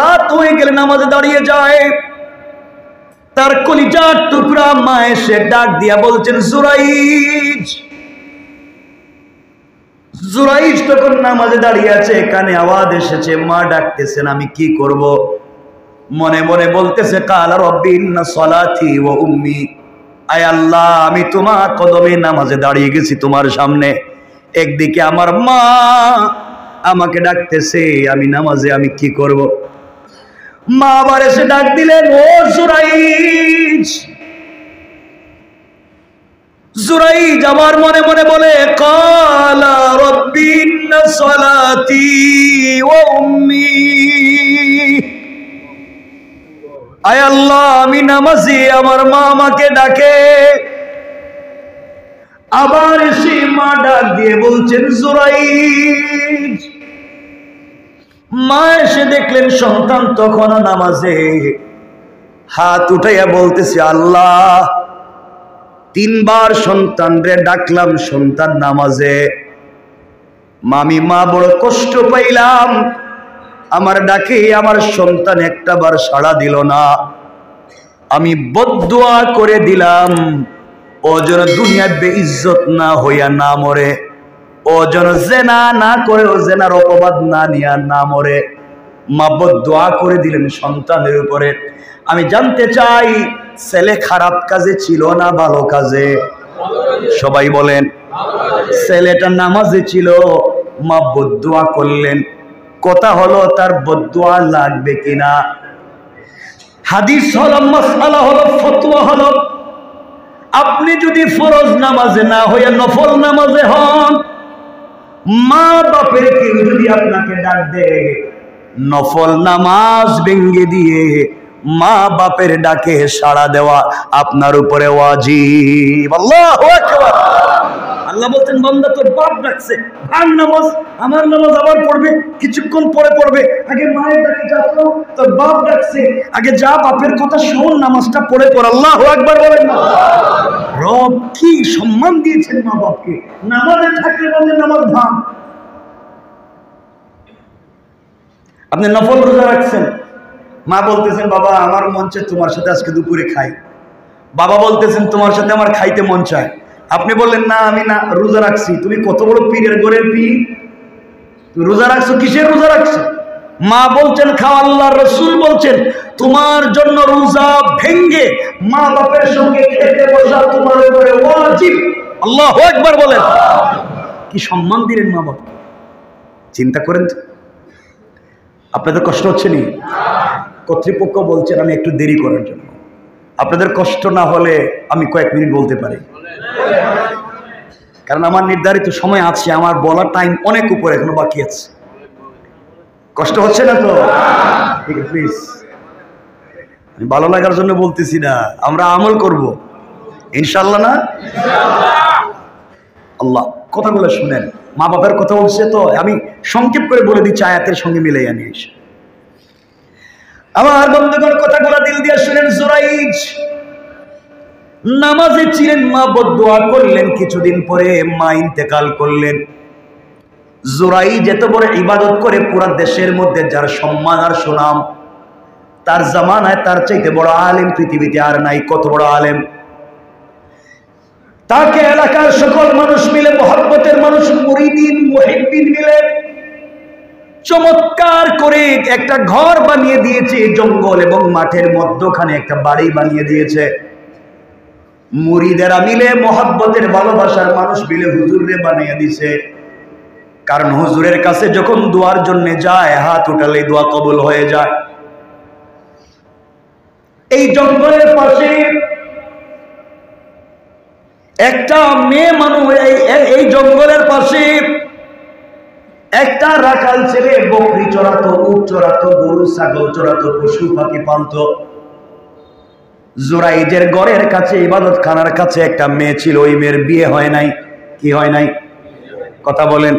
রাত হয়ে গেলে নামাজে দাঁড়িয়ে যায়। তার কলিজার টুকরা মা এসে ডাক দিয়া বলছেন, জুরাইদ। জুরাইদ তখন নামাজে দাঁড়িয়ে আছে, কানে আওয়াজ এসেছে, মা ডাকতেছেন। আমি কি করব? মনে মনে বলতেছে, কালা রব্বি ইন্না সলাতি ওয়া উম্মি। আয় আল্লাহ, আমি তোমার কদমে নামাজে দাঁড়িয়ে গেছি তোমার সামনে, একদিকে আমার মা আমাকে ডাকতেছে, আমি নামাজে, আমি কি করব? মা আবার এসে ডাক দিলেন, ও জুরাইদ। জুরাইদ আবার মনে মনে বলে, কালা রব্বি ইন্না সলাতি ওয়া উম্মি। আয় আল্লাহ, আমি নামাজি, আমার মা আমাকে ডাকে। আবার এসে মা ডাক দিয়ে বলছেন, জুরাইদ। মা এসে দেখলেন সন্তান তখনও নামাজে, হাত উঠাইয়া বলতেছে, আল্লাহ, 3 বার সন্তান রে ডাকলাম, সন্তান নামাজে। মামি মা বড় কষ্ট পাইলাম, আমার ডাকে আমার সন্তান একটা বার সাড়া দিল না। আমি বদদুয়া করে দিলাম, ও যেন দুনিয়ায় বেইজ্জত না হইয়া না মরে, ও যেন জেনা না করে, ও জেনার অপবাদ না নিয়া না মরে। মা বদদুয়া করে দিলেন সন্তানের উপরে। আমি জানতে চাই, ছেলে খারাপ কাজে ছিল না ভালো কাজে? সবাই বলেন। ছেলেটা নামাজে ছিল, মা বদদুয়া করলেন। কথা হলো, তার বদদুয়া লাগবে কিনা? হাদিস হলো, মাসআলা হলো, ফতোয়া হলো, আপনি যদি ফরজ নামাজে না হইয়া নফল নামাজে হন, মা বাপের কেউ যদি আপনাকে ডাক দেয়, নফল নামাজ ভেঙ্গে দিয়ে মা বাপের ডাকে সাড়া দেওয়া আপনার উপরে ওয়াজিব। আল্লাহু আকবার। আল্লাহ বলতেন, বান্দা তোর বাপ ডাকছে, ভাঙ নামাজ, আমার নামাজ আবার পড়বে, কিছুক্ষণ পরে পড়বে, আগে মায়ের ডাকে যা, তোর বাপ ডাকছে, আগে যা, বাপের কথা শোন, নামাজটা পড়ে পড়। আল্লাহু আকবার বলেন না? রব কি সম্মান দিয়েছেন মা বাপকে। নামাজে থাকলে বলেন নামাজ ভাঙ। আপনি নফল রোজা রাখছেন, মা বলতেছেন, বাবা আমার মন চায় তোমার সাথে আজকে দুপুরে খাই। বাবা বলতেছেন, তোমার সাথে আমার খাইতে মন চায়। আপনি বললেন, না আমি না রোজা রাখছি। তুমি কত বড় পীরের ঘরের পীর, তুমি রোজা রাখছো, কিসের রোজা রাখছো? মা বলছেন খাও, আল্লাহর রাসূল বলছেন তোমার জন্য রোজা ভেঙ্গে মা বাপের সঙ্গে খেতে বসা তোমার উপরে ওয়াজিব। আল্লাহু আকবার বলেন। কি সম্মান দিলেন মা বাপকে, চিন্তা করেন তো। আপনাদের কষ্ট হচ্ছে নি? কর্তৃপক্ষ বলছেন আমি একটু দেরি করার জন্য। আপনাদের কষ্ট না হলে আমি কয়েক মিনিট বলতে পারি, কারণ আমার নির্ধারিত সময় আছে, আমার বলার টাইম অনেক উপরে এখনো বাকি আছে। কষ্ট হচ্ছে না তো? ঠিক আছে, প্লিজ। আমি ভালো লাগার জন্য বলতেছি না, আমরা আমল করব ইনশাআল্লাহ। না আল্লাহ, কথাগুলো শুনেন। মা বাবার কথা বলছে তো, আমি সংক্ষেপ করে বলে দিচ্ছি, আয়াতের সঙ্গে মিলে আনি এসে। আমার বন্ধুগণ, কথাগুলো দিল দিয়ে শুনেন। জুরাইজ নামাজে ছিলেন, মা বদদুয়া করলেন, কিছুদিন পরে মা ইন্তেকাল করলেন। জুরাইজ এত বড় ইবাদত করে পুরো দেশের মধ্যে যার সম্মান আর সুনাম, তার জামানায় তার চাইতে বড় আলেম পৃথিবীতে আর নাই। কত বড় আলেম! তাকে এলাকার সকল মানুষ মিলে, মহব্বতের মানুষ, মুরিদিন মুহিব্বিন মিলে চমৎকার করে একটা ঘর বানিয়ে দিয়েছে, জঙ্গল এবং মাঠের মধ্যখানে একটা বাড়ি বানিয়ে দিয়েছে। মুরিদেরা মিলে, মহব্বতের ভালোবাসার মানুষ মিলে হুজুরে বানিয়ে দিছে। কারণ হুজুরের কাছে যখন দোয়ার জন্য যায়, হাত উঠালে দোয়া কবুল হয়ে যায়। এই জঙ্গলের পাশে একটা মেয়ে মানুষ, এই জঙ্গলের পাশে একটা রাখাল ছেলে বকরি চড়াতো, উট চড়াতো, গরু ছাগল চড়াতো, পশু পাখি পালতো। জুরাইজের ঘরের কাছে, ইবাদত খানার কাছে একটা মেয়ে ছিল, ওই মেয়ের বিয়ে হয় নাই। কি হয় নাই? কথা বলেন।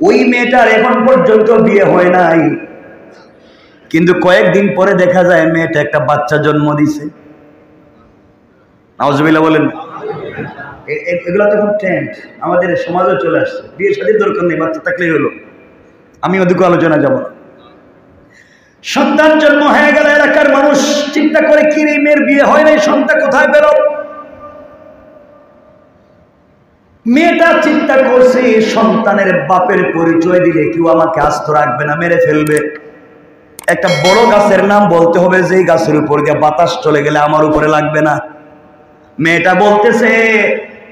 ওই মেয়েটার এখন পর্যন্ত বিয়ে হয় নাই, কিন্তু কয়েকদিন পরে দেখা যায় মেয়েটা একটা বাচ্চা জন্ম দিছে। নাউজুবিল্লাহ বলেন। এগুলো তো এখন ট্রেন্ড, আমাদের সমাজে চলে আসছে। বিয়ে শাদীর দরকার নেই, বাচ্চা থাকলেই হলো। আমি ওদিকে আলোচনা যাব না। সন্তান জন্ম হয়ে গেলে এলাকার মানুষ চিন্তা করে, কি রে মেয়ের বিয়ে হয় নাই, সন্তান কোথায় পেল? মেয়েটা চিন্তা করছে সন্তানের বাপের পরিচয় দিলে কেউ আমাকে আস্ত রাখবে না, মেরে ফেলবে। একটা বড় গাছের নাম বলতে হবে, যেই গাছের উপর দিয়ে বাতাস চলে গেলে আমার উপরে লাগবে না। মেয়েটা বলতেছে,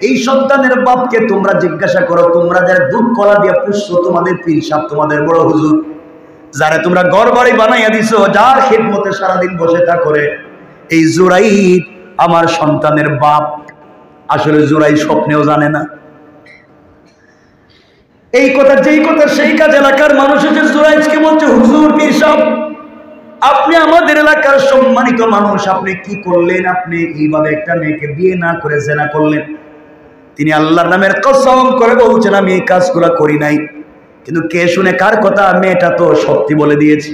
এই সন্তানের বাপকে তোমরা জিজ্ঞাসা করো, তোমরা যারা দুধ কলা দিয়ে পুষছো, তোমাদের পীর সাহেব, তোমাদের বড় হুজুর, যারা তোমরা ঘর বাড়ি বানাইয়া দিছো, যার খিদমতে সারাদিন বসে থাকরে, এই জুরাইদ আমার সন্তানের বাপ। আসলে জুরাইদ স্বপ্নেও জানে না এই কথা। যেই কথা সেই কাজ। এলাকার মানুষ হচ্ছে জুরাইদকে বলছে, হুজুর, পীর সাহেব, আপনি আমাদের এলাকার সম্মানিত মানুষ, আপনি কি করলেন? আপনি এইভাবে একটা মেয়েকে বিয়ে না করে জেনা করলেন। তিনি আল্লাহর নামের কসম করে বলছেন, আমি এই কাজগুলো করি নাই। কিন্তু কে শুনে কার কথা? মেয়েটা তো সত্যি বলে দিয়েছে।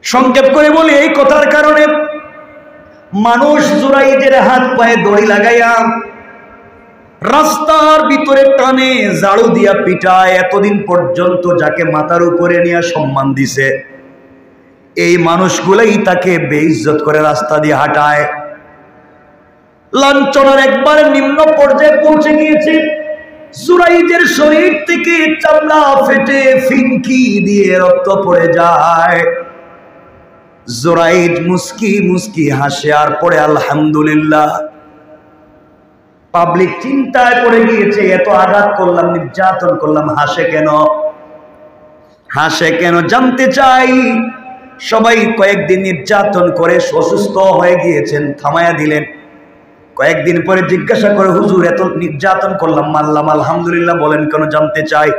সংক্ষেপ করে বলি, এই কথার কারণে মানুষ জুরাইদের হাত পায়ে দড়ি লাগাইয়া রাস্তার ভিতরে টানে, ঝাড়ু দিয়া পিটায়। এতদিন পর্যন্ত যাকে মাথার উপরে নিয়ে সম্মান দিছে, এই মানুষগুলাই তাকে বেইজ্জত করে রাস্তা দিয়ে হাঁটায়। লাঞ্ছনার একবার নিম্ন পর্যায়ে পৌঁছে গিয়েছে। জুরাইদের শরীর থেকে চামড়া ফেটে ফিনকি দিয়ে রক্ত পড়ে যায়। জুরাইদ মুস্কি মুস্কি হাসে আর পড়ে আলহামদুলিল্লাহ। পাবলিক চিন্তায় পড়ে গিয়েছে, এত আঘাত করলাম, নির্যাতন করলাম, হাসে কেন? হাসে কেন জানতে চাই। সবাই কয়েকদিন নির্যাতন করে অসুস্থ হয়ে গিয়েছেন, থামায়া দিলেন। কয়েকদিন পরে জিজ্ঞাসা করে, হুজুর, এত নির্যাতন করলাম, মারলাম, আলহামদুলিল্লাহ বলেন কেন? জানতে চাই।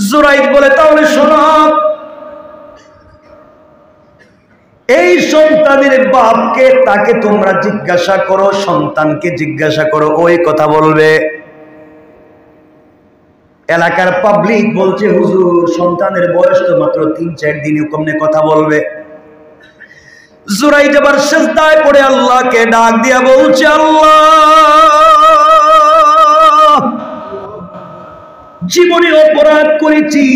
জুরাইদ বলে, তাহলে শোনো, এই সন্তানের বাপকে, তাকে তোমরা জিজ্ঞাসা করো, সন্তানকে জিজ্ঞাসা করো, ওই কথা বলবে। এলাকার পাবলিক বলছে, হুজুর, সন্তানের বয়স তো মাত্র 3-4 দিন, কমনে কথা বলবে? জুরাইদ আবার সিজদায় পড়ে আল্লাহকে ডাক দিয়া বলছে, আল্লাহ, জীবনে অপরাধ করেছি,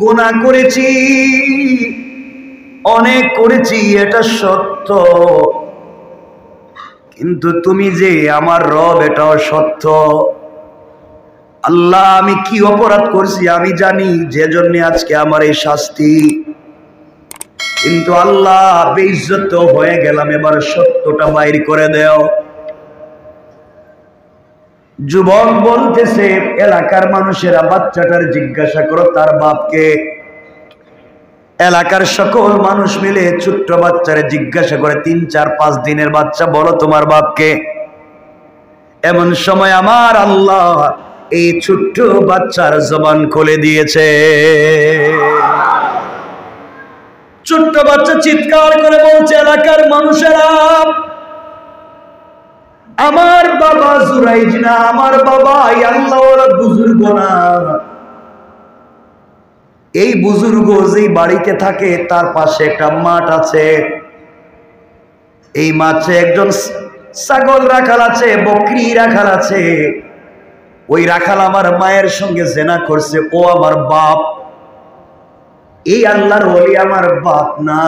গুনাহ করেছি, অনেক করেছি, এটা সত্য, কিন্তু তুমি যে আমার রব, এটাও সত্য। আল্লাহ, আমি কি অপরাধ করছি আমি জানি, যে জন্য আজকে আমার এই শাস্তি। কিন্তু আল্লাহ, বেইজ্জত হয়ে গেলাম, এবার সত্যটা বাইর করে দাও। যুবক বলতেছে, এলাকার মানুষেরা, বাচ্চাটার জিজ্ঞাসা করো তার বাপকে। এলাকার সকল মানুষ মিলে ছোট্ট বাচ্চারে জিজ্ঞাসা করে, 3-4-5 দিনের বাচ্চা, বলো তোমার বাপকে। এমন সময় আমার আল্লাহ এই ছোট্ট বাচ্চার জবান খুলে দিয়েছে। ছোট্ট বাচ্চা চিৎকার করে বলছে, এলাকার মানুষেরা, আমার বাবা জুরাইদ না, আমার বাবা আল্লাহওয়ালা বুজুর্গ না। এই বুজুর্গ যেই বাড়িতে থাকে তার পাশে একটা মাঠ আছে। এই মাঠে একজন ছাগল রাখাল আছে, বকরি রাখাল আছে। ওই রাখাল আমার মায়ের সঙ্গে জেনা করছে, ও আমার বাপ। এই আল্লাহর ওলি আমার বাপ না।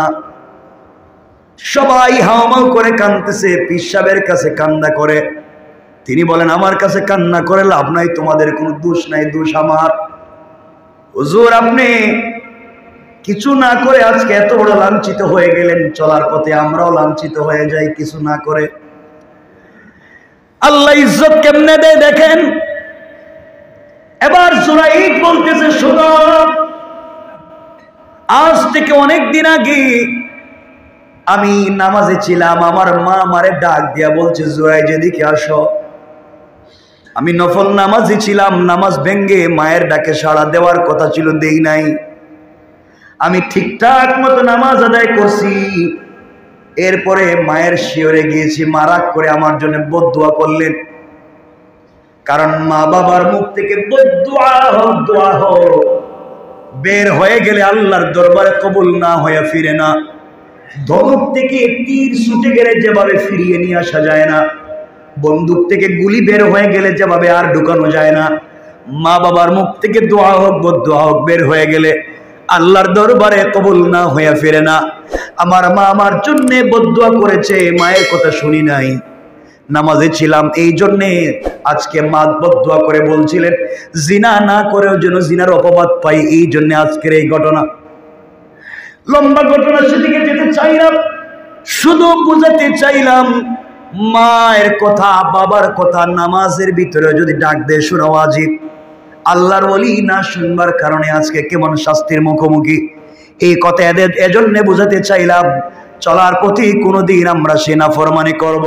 সবাই হাওমাও করে কাঁদতেছে, পীর সাহেবের কাছে কান্না করে। তিনি বলেন, আমার কাছে কান্না করে লাভ নাই, তোমাদের কোনো দোষ নাই, দোষ আমার। হুজুর, আপনি কিছু না করে আজকে এত বড় লাঞ্ছিত হয়ে গেলেন, চলার পথে আমরাও লাঞ্ছিত হয়ে যাই কিছু না করে। আল্লাহ ইজ্জত কেমনে দেয় দেখেন। এবার জুরাইদ বলতেছে, শোনো, আজ থেকে অনেক দিন আগে আমি নামাজে ছিলাম, আমার মা আমারে ডাক দিয়া বলছে, জুরাইদ এদিকে আসো। আমি নফল নামাজি ছিলাম, নামাজ ভেঙ্গে মায়ের ডাকে সাড়া দেওয়ার কথা ছিল, দেই নাই। আমি ঠিকঠাক মতো নামাজ আদায় করছি, এরপরে মায়ের শিয়রে গিয়েছি, মা রাগ করে আমার জন্য বদদুয়া করলেন। কারণ মা বাবার মুখ থেকে বদদুয়া হোক, দোয়া হোক, বের হয়ে গেলে আল্লাহর দরবারে কবুল না হয়ে ফিরে না। ধনুক থেকে তীর ছুটে গেলে যেভাবে ফিরিয়ে নিয়ে আসা যায় না, বন্দুক থেকে গুলি বের হয়ে গেলে যেভাবে আর ঢুকানো যায় না, মা বাবার মুখ থেকে দোয়া হোক, বদদুয়া হোক বের হয়ে গেলে আল্লাহর দরবারে কবুল না হয়ে ফিরে না। আমার মা আমার জন্য বদদুয়া করেছে, মায়ের কথা শুনি নাই, নামাজে ছিলাম, এই জন্যে আজকে মা বদদুয়া করে বলছিলেন জিনা না করেও যেন জিনার অপবাদ পাই, এই জন্য আজকের এই ঘটনা। লম্বা ঘটনা, সেদিকে যেতে চাইলাম, শুধু বুঝাতে চাইলাম মায়ের কথা, বাবার কথা নামাজের ভিতরে যদি ডাক দিয়ে শোনা ওয়াজিব। আল্লাহর ওলি না শুনবার কারণে আজকে কেমন শাস্তির মুখোমুখি, এই কথা এজন্য বুঝাতে চাইলাম। চলার পথে কোনোদিন আমরা সে নাফরমানি করব।